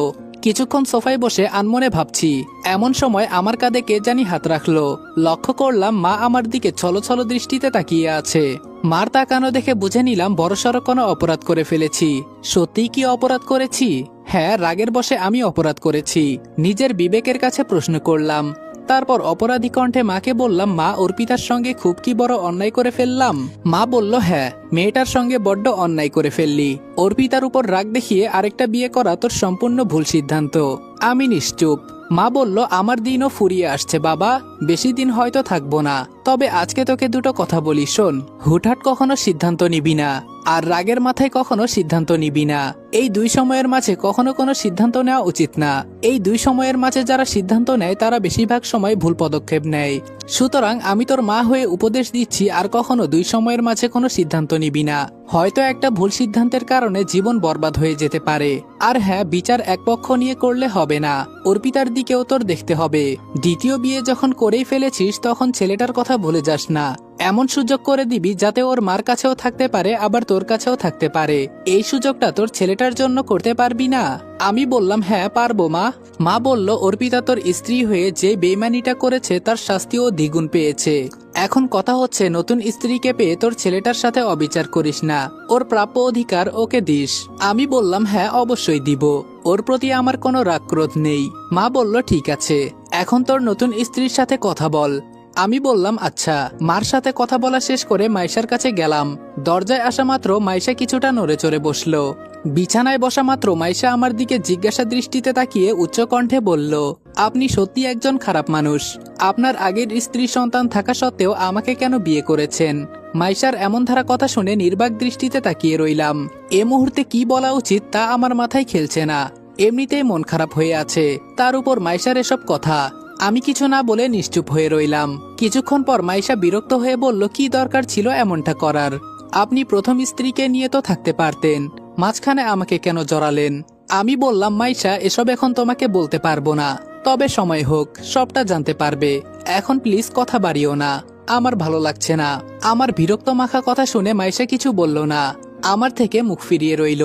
কিছুক্ষণ সোফায় বসে আনমনে ভাবছি, এমন সময় আমার কাঁধে কে জানি হাত রাখলো। লক্ষ্য করলাম মা আমার দিকে ছলছল দৃষ্টিতে তাকিয়ে আছে। মার তাকানো দেখে বুঝে নিলাম বড়সড় কোনো অপরাধ করে ফেলেছি। সত্যিই কি অপরাধ করেছি? হ্যাঁ, রাগের বশে আমি অপরাধ করেছি। নিজের বিবেকের কাছে প্রশ্ন করলাম। তারপর অপরাধী কণ্ঠে মাকে বললাম, মা, অর্পিতার সঙ্গে খুব কি বড় অন্যায় করে ফেললাম? মা বলল, হ্যাঁ, মেয়েটার সঙ্গে বড্ড অন্যায় করে ফেললি। অর্পিতার উপর রাগ দেখিয়ে আরেকটা বিয়ে করা তোর সম্পূর্ণ ভুল সিদ্ধান্ত। আমি নিশ্চুপ। মা বলল, আমার দিনও ফুরিয়ে আসছে বাবা, বেশি দিন হয়তো থাকবো না। তবে আজকে তোকে দুটো কথা বলি, শোন। হুটহাট কখনো সিদ্ধান্ত নিবি না, আর রাগের মাথায় কখনো সিদ্ধান্ত নিবি না। এই দুই সময়ের মাঝে কখনো কোনো সিদ্ধান্ত নেওয়া উচিত না। এই দুই সময়ের মাঝে যারা সিদ্ধান্ত নেয় তারা বেশিরভাগ সময় ভুল পদক্ষেপ নেয়। সুতরাং আমি তোর মা হয়ে উপদেশ দিচ্ছি, আর কখনো দুই সময়ের মাঝে কোনো সিদ্ধান্ত নিবি না। হয়তো একটা ভুল সিদ্ধান্তের কারণে জীবন বরবাদ হয়ে যেতে পারে। আর হ্যাঁ, বিচার এক পক্ষ নিয়ে করলে হবে না, অর্পিতার দিকেও তোর দেখতে হবে। দ্বিতীয় বিয়ে যখন করেই ফেলেছিস তখন ছেলেটার কথা ভুলে যাস না। এমন সুযোগ করে দিবি যাতে ওর মার কাছেও থাকতে পারে, আবার তোর কাছেও থাকতে পারে। এই সুযোগটা তোর ছেলেটার জন্য করতে পারবি না? আমি বললাম, হ্যাঁ পারবো মা। মা বলল, অর্পিতা তোর স্ত্রী হয়ে যে বেইমানিটা করেছে তার শাস্তিও দ্বিগুণ পেয়েছে। এখন কথা হচ্ছে, নতুন স্ত্রীকে পেয়ে তোর ছেলেটার সাথে অবিচার করিস না। ওর প্রাপ্য অধিকার ওকে দিস। আমি বললাম, হ্যাঁ অবশ্যই দিব। ওর প্রতি আমার কোনো রাগ ক্রোধ নেই। মা বলল, ঠিক আছে, এখন তোর নতুন স্ত্রীর সাথে কথা বল। আমি বললাম, আচ্ছা। মার সাথে কথা বলা শেষ করে মাইশার কাছে গেলাম। দরজায় আসা মাত্র মাইশা কিছুটা নড়ে চড়ে বসলো। বিছানায় বসা মাত্র মাইশা আমার দিকে জিজ্ঞাসা দৃষ্টিতে তাকিয়ে উচ্চকণ্ঠে বলল, আপনি সত্যি একজন খারাপ মানুষ। আপনার আগের স্ত্রী সন্তান থাকা সত্ত্বেও আমাকে কেন বিয়ে করেছেন? মাইশার এমন ধারা কথা শুনে নির্বাক দৃষ্টিতে তাকিয়ে রইলাম। এ মুহূর্তে কি বলা উচিত তা আমার মাথায় খেলছে না। এমনিতেই মন খারাপ হয়ে আছে, তার উপর মাইশার এসব কথা। আমি কিছু না বলে নিশ্চুপ হয়ে রইলাম। কিছুক্ষণ পর মাইশা বিরক্ত হয়ে বলল, কি দরকার ছিল এমনটা করার? আপনি প্রথম স্ত্রীকে নিয়ে তো থাকতে পারতেন, মাঝখানে আমাকে কেন জড়ালেন? আমি বললাম, মাইশা, এসব এখন তোমাকে বলতে পারবো না, তবে সময় হোক সবটা জানতে পারবে। এখন প্লিজ কথা বাড়িও না, আমার ভালো লাগছে না। আমার বিরক্ত মাখা কথা শুনে মাইশা কিছু বলল না, আমার থেকে মুখ ফিরিয়ে রইল।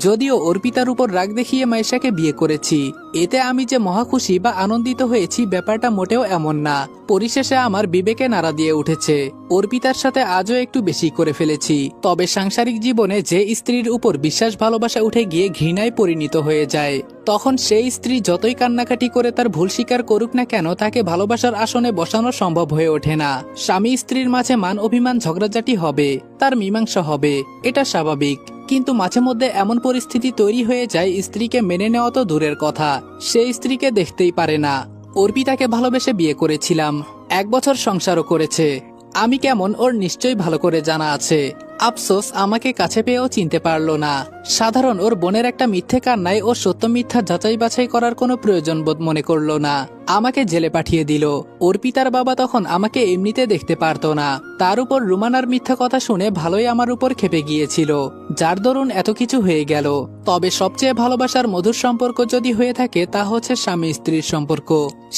যদিও অর্পিতার উপর রাগ দেখিয়ে মাইশাকে বিয়ে করেছি, এতে আমি যে মহাখুশি বা আনন্দিত হয়েছি ব্যাপারটা মোটেও এমন না। পরিশেষে আমার বিবেকে নাড়া দিয়ে উঠেছে, অর্পিতার সাথে আজও একটু বেশি করে ফেলেছি। তবে সাংসারিক জীবনে যে স্ত্রীর উপর বিশ্বাস ভালোবাসা উঠে গিয়ে ঘৃণায় পরিণত হয়ে যায়, তখন সেই স্ত্রী যতই কান্নাকাটি করে তার ভুল স্বীকার করুক না কেন, তাকে ভালোবাসার আসনে বসানো সম্ভব হয়ে ওঠে না। স্বামী স্ত্রীর মাঝে মান অভিমান ঝগড়াঝাটি হবে, তার মীমাংসা হবে, এটা স্বাভাবিক। কিন্তু মাঝে মধ্যে এমন পরিস্থিতি তৈরি হয়ে যায়, স্ত্রীকে মেনে নেওয়া তো দূরের কথা, সেই স্ত্রীকে দেখতেই পারে না। অর্পিতাকে ভালোবেসে বিয়ে করেছিলাম, 1 বছর সংসারও করেছে। আমি কেমন ওর নিশ্চয়ই ভালো করে জানা আছে। আফসোস, আমাকে কাছে পেয়েও চিনতে পারলো না। সাধারণ ওর বোনের একটা মিথ্যে কান্নায় ও সত্য মিথ্যা যাচাই বাছাই করার কোনো প্রয়োজন বোধ মনে করলো না, আমাকে জেলে পাঠিয়ে দিল। অর্পিতার বাবা তখন আমাকে এমনিতে দেখতে পারতো না, তার উপর রুমানার মিথ্যা কথা শুনে ভালোই আমার উপর ক্ষেপে গিয়েছিল, যার দরুন এত কিছু হয়ে গেল। তবে সবচেয়ে ভালোবাসার মধুর সম্পর্ক যদি হয়ে থাকে তা হচ্ছে স্বামী স্ত্রীর সম্পর্ক।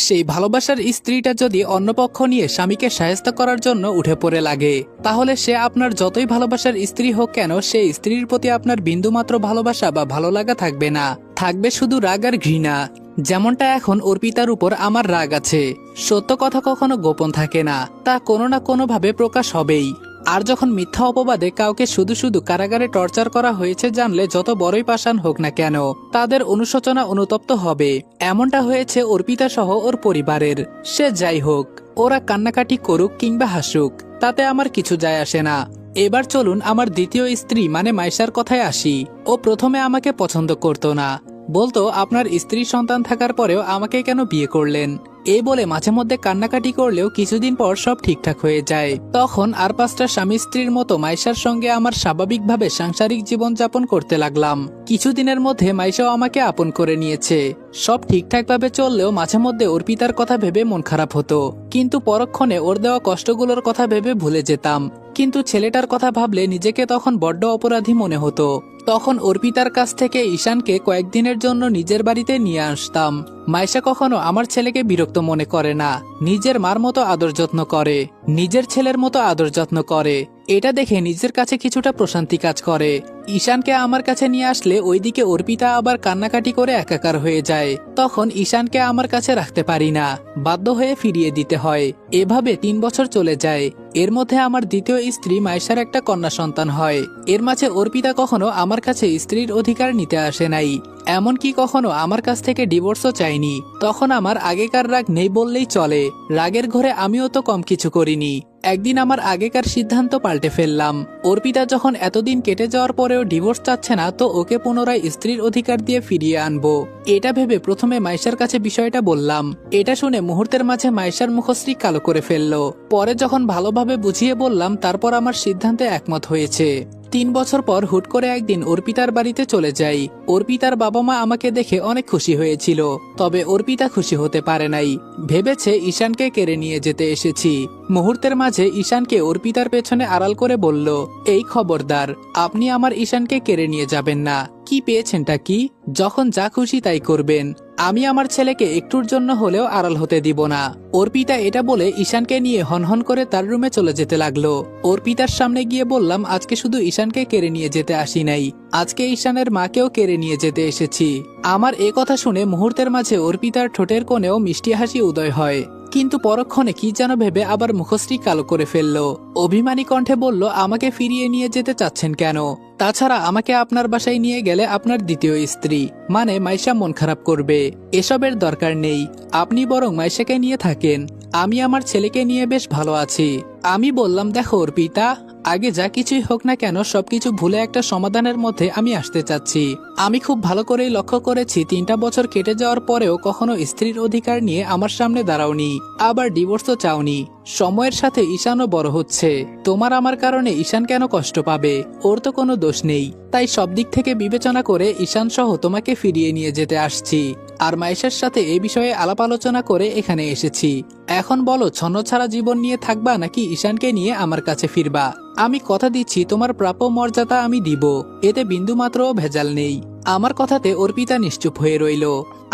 সেই ভালোবাসার স্ত্রীটা যদি অন্য পক্ষ নিয়ে স্বামীকে সাহায্য করার জন্য উঠে পড়ে লাগে, তাহলে সে আপনার যতই ভালোবাসার স্ত্রী হোক কেন, সেই স্ত্রীর প্রতি আপনার বিন্দুমাত্র ভালোবাসা বা ভালো লাগা থাকবে না, থাকবে শুধু রাগ আর ঘৃণা। যেমনটা এখন অর্পিতার উপর আমার রাগ আছে। সত্য কথা কখনো গোপন থাকে না, তা কোনো না কোনো ভাবে প্রকাশ হবেই। আর যখন মিথ্যা অপবাদে কাউকে শুধু শুধু কারাগারে টর্চার করা হয়েছে জানলে, যত বড়ই পাষাণ হোক না কেন, তাদের অনুশোচনা অনুতপ্ত হবে। এমনটা হয়েছে অর্পিতা সহ ওর পরিবারের। সে যাই হোক, ওরা কান্নাকাটি করুক কিংবা হাসুক, তাতে আমার কিছু যায় আসে না। এবার চলুন আমার দ্বিতীয় স্ত্রী মানে মাইশার কথায় আসি। ও প্রথমে আমাকে পছন্দ করতো না, বলতো আপনার স্ত্রী সন্তান থাকার পরেও আমাকে কেন বিয়ে করলেন। এই বলে মাঝে মধ্যে কান্নাকাটি করলেও কিছুদিন পর সব ঠিকঠাক হয়ে যায়। তখন আর 5টা স্বামী স্ত্রীর মতো মাইশার সঙ্গে আমার স্বাভাবিকভাবে সাংসারিক জীবন যাপন করতে লাগলাম। কিছুদিনের মধ্যে মাইশাও আমাকে আপন করে নিয়েছে। সব ঠিকঠাকভাবে চললেও মাঝে মধ্যে অর্পিতার কথা ভেবে মন খারাপ হতো, কিন্তু পরক্ষণে ওর দেওয়া কষ্টগুলোর কথা ভেবে ভুলে যেতাম। কিন্তু ছেলেটার কথা ভাবলে নিজেকে তখন বড্ড অপরাধী মনে হতো। তখন অর্পিতার কাছ থেকে ঈশানকে কয়েকদিনের জন্য নিজের বাড়িতে নিয়ে আসতাম। মাইশা কখনো আমার ছেলেকে বিরক্ত মনে করে না, নিজের মার মতো আদর যত্ন করে, নিজের ছেলের মতো আদর যত্ন করে। এটা দেখে নিজের কাছে কিছুটা প্রশান্তি কাজ করে। ঈশানকে আমার কাছে নিয়ে আসলে ওইদিকে অর্পিতা আবার কান্নাকাটি করে একাকার হয়ে যায়। তখন ঈশানকে আমার কাছে রাখতে পারি না, বাধ্য হয়ে ফিরিয়ে দিতে হয়। এভাবে 3 বছর চলে যায়। এর মধ্যে আমার দ্বিতীয় স্ত্রী মাইশার একটা কন্যা সন্তান হয়। এর মাঝে অর্পিতা কখনো আমার কাছে স্ত্রীর অধিকার নিতে আসে নাই, এমনকি কখনো আমার কাছ থেকে ডিভোর্সও চাইনি। তখন আমার আগেকার রাগ নেই বললেই চলে। রাগের ঘরে আমিও তো কম কিছু করিনি। একদিন আমার আগেকার সিদ্ধান্ত পাল্টে ফেললাম। অর্পিতা যখন এতদিন কেটে যাওয়ার পরেও ডিভোর্স চাচ্ছে না, তো ওকে পুনরায় স্ত্রীর অধিকার দিয়ে ফিরিয়ে আনবো। এটা ভেবে প্রথমে মাইশার কাছে বিষয়টা বললাম। এটা শুনে মুহূর্তের মাঝে মাইশার মুখশ্রী কালো করে ফেললো। পরে যখন ভালোভাবে বুঝিয়ে বললাম, তারপর আমার সিদ্ধান্তে একমত হয়েছে। 3 বছর পর হুট করে একদিন অর্পিতার বাড়িতে চলে যাই। অর্পিতার বাবা মা আমাকে দেখে অনেক খুশি হয়েছিল, তবে অর্পিতা খুশি হতে পারে নাই। ভেবেছে ঈশানকে কেড়ে নিয়ে যেতে এসেছি। মুহূর্তের মাঝে ঈশানকে অর্পিতার পেছনে আড়াল করে বলল, এই খবরদার, আপনি আমার ঈশানকে কেড়ে নিয়ে যাবেন না। কি পেয়েছেনটা কি? যখন যা খুশি তাই করবেন। আমি আমার ছেলেকে একটুর জন্য হলেও আড়াল হতে দিব না। অর্পিতা এটা বলে ঈশানকে নিয়ে হনহন করে তার রুমে চলে যেতে লাগলো। অর্পিতার সামনে গিয়ে বললাম, আজকে শুধু ঈশানকে কেড়ে নিয়ে যেতে আসি নাই, আজকে ঈশানের মাকেও কেড়ে নিয়ে যেতে এসেছি। আমার এ কথা শুনে মুহূর্তের মাঝে অর্পিতার ঠোঁটের কোণেও মিষ্টি হাসি উদয় হয়, কিন্তু পরক্ষণে কি যেন ভেবে আবার মুখশ্রী কালো করে ফেলল। অভিমানী কণ্ঠে বলল, আমাকে ফিরিয়ে নিয়ে যেতে চাচ্ছেন কেন? তাছাড়া আমাকে আপনার বাসায় নিয়ে গেলে আপনার দ্বিতীয় স্ত্রী মানে মাইশা মন খারাপ করবে। এসবের দরকার নেই, আপনি বরং মাইশাকে নিয়ে থাকেন। আমি আমার ছেলেকে নিয়ে বেশ ভালো আছি। আমি বললাম, দেখো অর্পিতা, আগে যা কিছুই হোক না কেন সবকিছু ভুলে একটা সমাধানের মধ্যে আমি আসতে চাচ্ছি। আমি খুব ভালো করেই লক্ষ্য করেছি 3টা বছর কেটে যাওয়ার পরেও কখনো স্ত্রীর অধিকার নিয়ে আমার সামনে দাঁড়াওনি, আবার ডিভোর্সও চাওনি। সময়ের সাথে ঈশানও বড় হচ্ছে। তোমার আমার কারণে ঈশান কেন কষ্ট পাবে? ওর তো কোনো দোষ নেই। তাই সব দিক থেকে বিবেচনা করে ঈশান সহ তোমাকে ফিরিয়ে নিয়ে যেতে আসছি। আর মাইশার সাথে এই বিষয়ে আলাপ আলোচনা করে এখানে এসেছি। এখন বলো, ছন্নছাড়া জীবন নিয়ে থাকবা নাকি ঈশানকে নিয়ে আমার কাছে ফিরবা? আমি কথা দিচ্ছি তোমার প্রাপ্য মর্যাদা আমি দিব, এতে বিন্দুমাত্রও ভেজাল নেই। আমার কথাতে অর্পিতা নিশ্চুপ হয়ে রইল।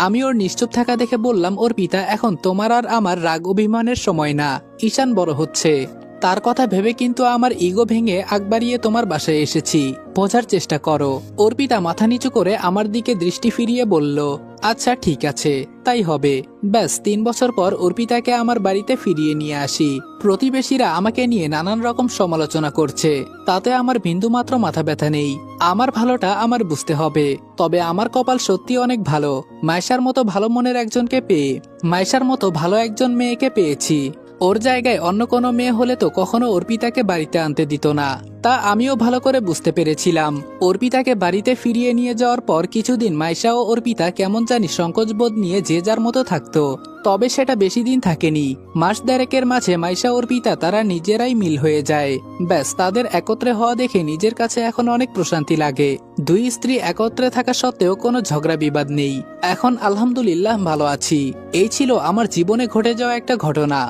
আমি ওর নিশ্চুপ থাকা দেখে বললাম, অর্পিতা, এখন তোমার আর আমার রাগ অভিমানের সময় না। ঈশান বড় হচ্ছে, তার কথা ভেবে কিন্তু আমার ইগো ভেঙে আগ বাড়িয়ে তোমার বাসায় এসেছি। বোঝার চেষ্টা করো। অর্পিতা মাথা নিচু করে আমার দিকে দৃষ্টি ফিরিয়ে বলল, আচ্ছা ঠিক আছে, তাই হবে। ব্যাস 3 বছর পর অর্পিতাকে আমার বাড়িতে ফিরিয়ে নিয়ে আসি। প্রতিবেশীরা আমাকে নিয়ে নানান রকম সমালোচনা করছে, তাতে আমার বিন্দুমাত্র মাথা ব্যথা নেই। আমার ভালোটা আমার বুঝতে হবে। তবে আমার কপাল সত্যি অনেক ভালো, মাইশার মতো ভালো মনের একজনকে পেয়ে। মাইশার মতো ভালো একজন মেয়েকে পেয়েছি। ওর জায়গায় অন্য কোনো মেয়ে হলে তো কখনো অর্পিতাকে বাড়িতে আনতে দিত না। তা আমিও ভালো করে বুঝতে পেরেছিলাম। অর্পিতাকে বাড়িতে ফিরিয়ে নিয়ে যাওয়ার পর কিছুদিন মাইশা ও অর্পিতা কেমন জানি সংকোচবোধ নিয়ে যে যার মতো থাকতো। তবে সেটা বেশি দিন থাকেনি। মাস দেড়েকের মাঝে মাইশা অর্পিতা তারা নিজেরাই মিল হয়ে যায়। ব্যাস, তাদের একত্রে হওয়া দেখে নিজের কাছে এখন অনেক প্রশান্তি লাগে। 2 স্ত্রী একত্রে থাকা সত্ত্বেও কোনো ঝগড়া বিবাদ নেই। এখন আলহামদুলিল্লাহ ভালো আছি। এই ছিল আমার জীবনে ঘটে যাওয়া একটা ঘটনা।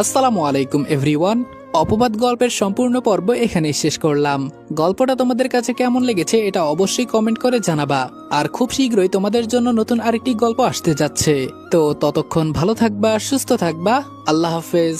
আসসালামু আলাইকুম এভরিওয়ান। অপবাদ গল্পের সম্পূর্ণ পর্ব এখানে শেষ করলাম। গল্পটা তোমাদের কাছে কেমন লেগেছে এটা অবশ্যই কমেন্ট করে জানাবা। আর খুব শীঘ্রই তোমাদের জন্য নতুন আরেকটি গল্প আসতে যাচ্ছে। তো ততক্ষণ ভালো থাকবা, সুস্থ থাকবা। আল্লাহ হাফেজ।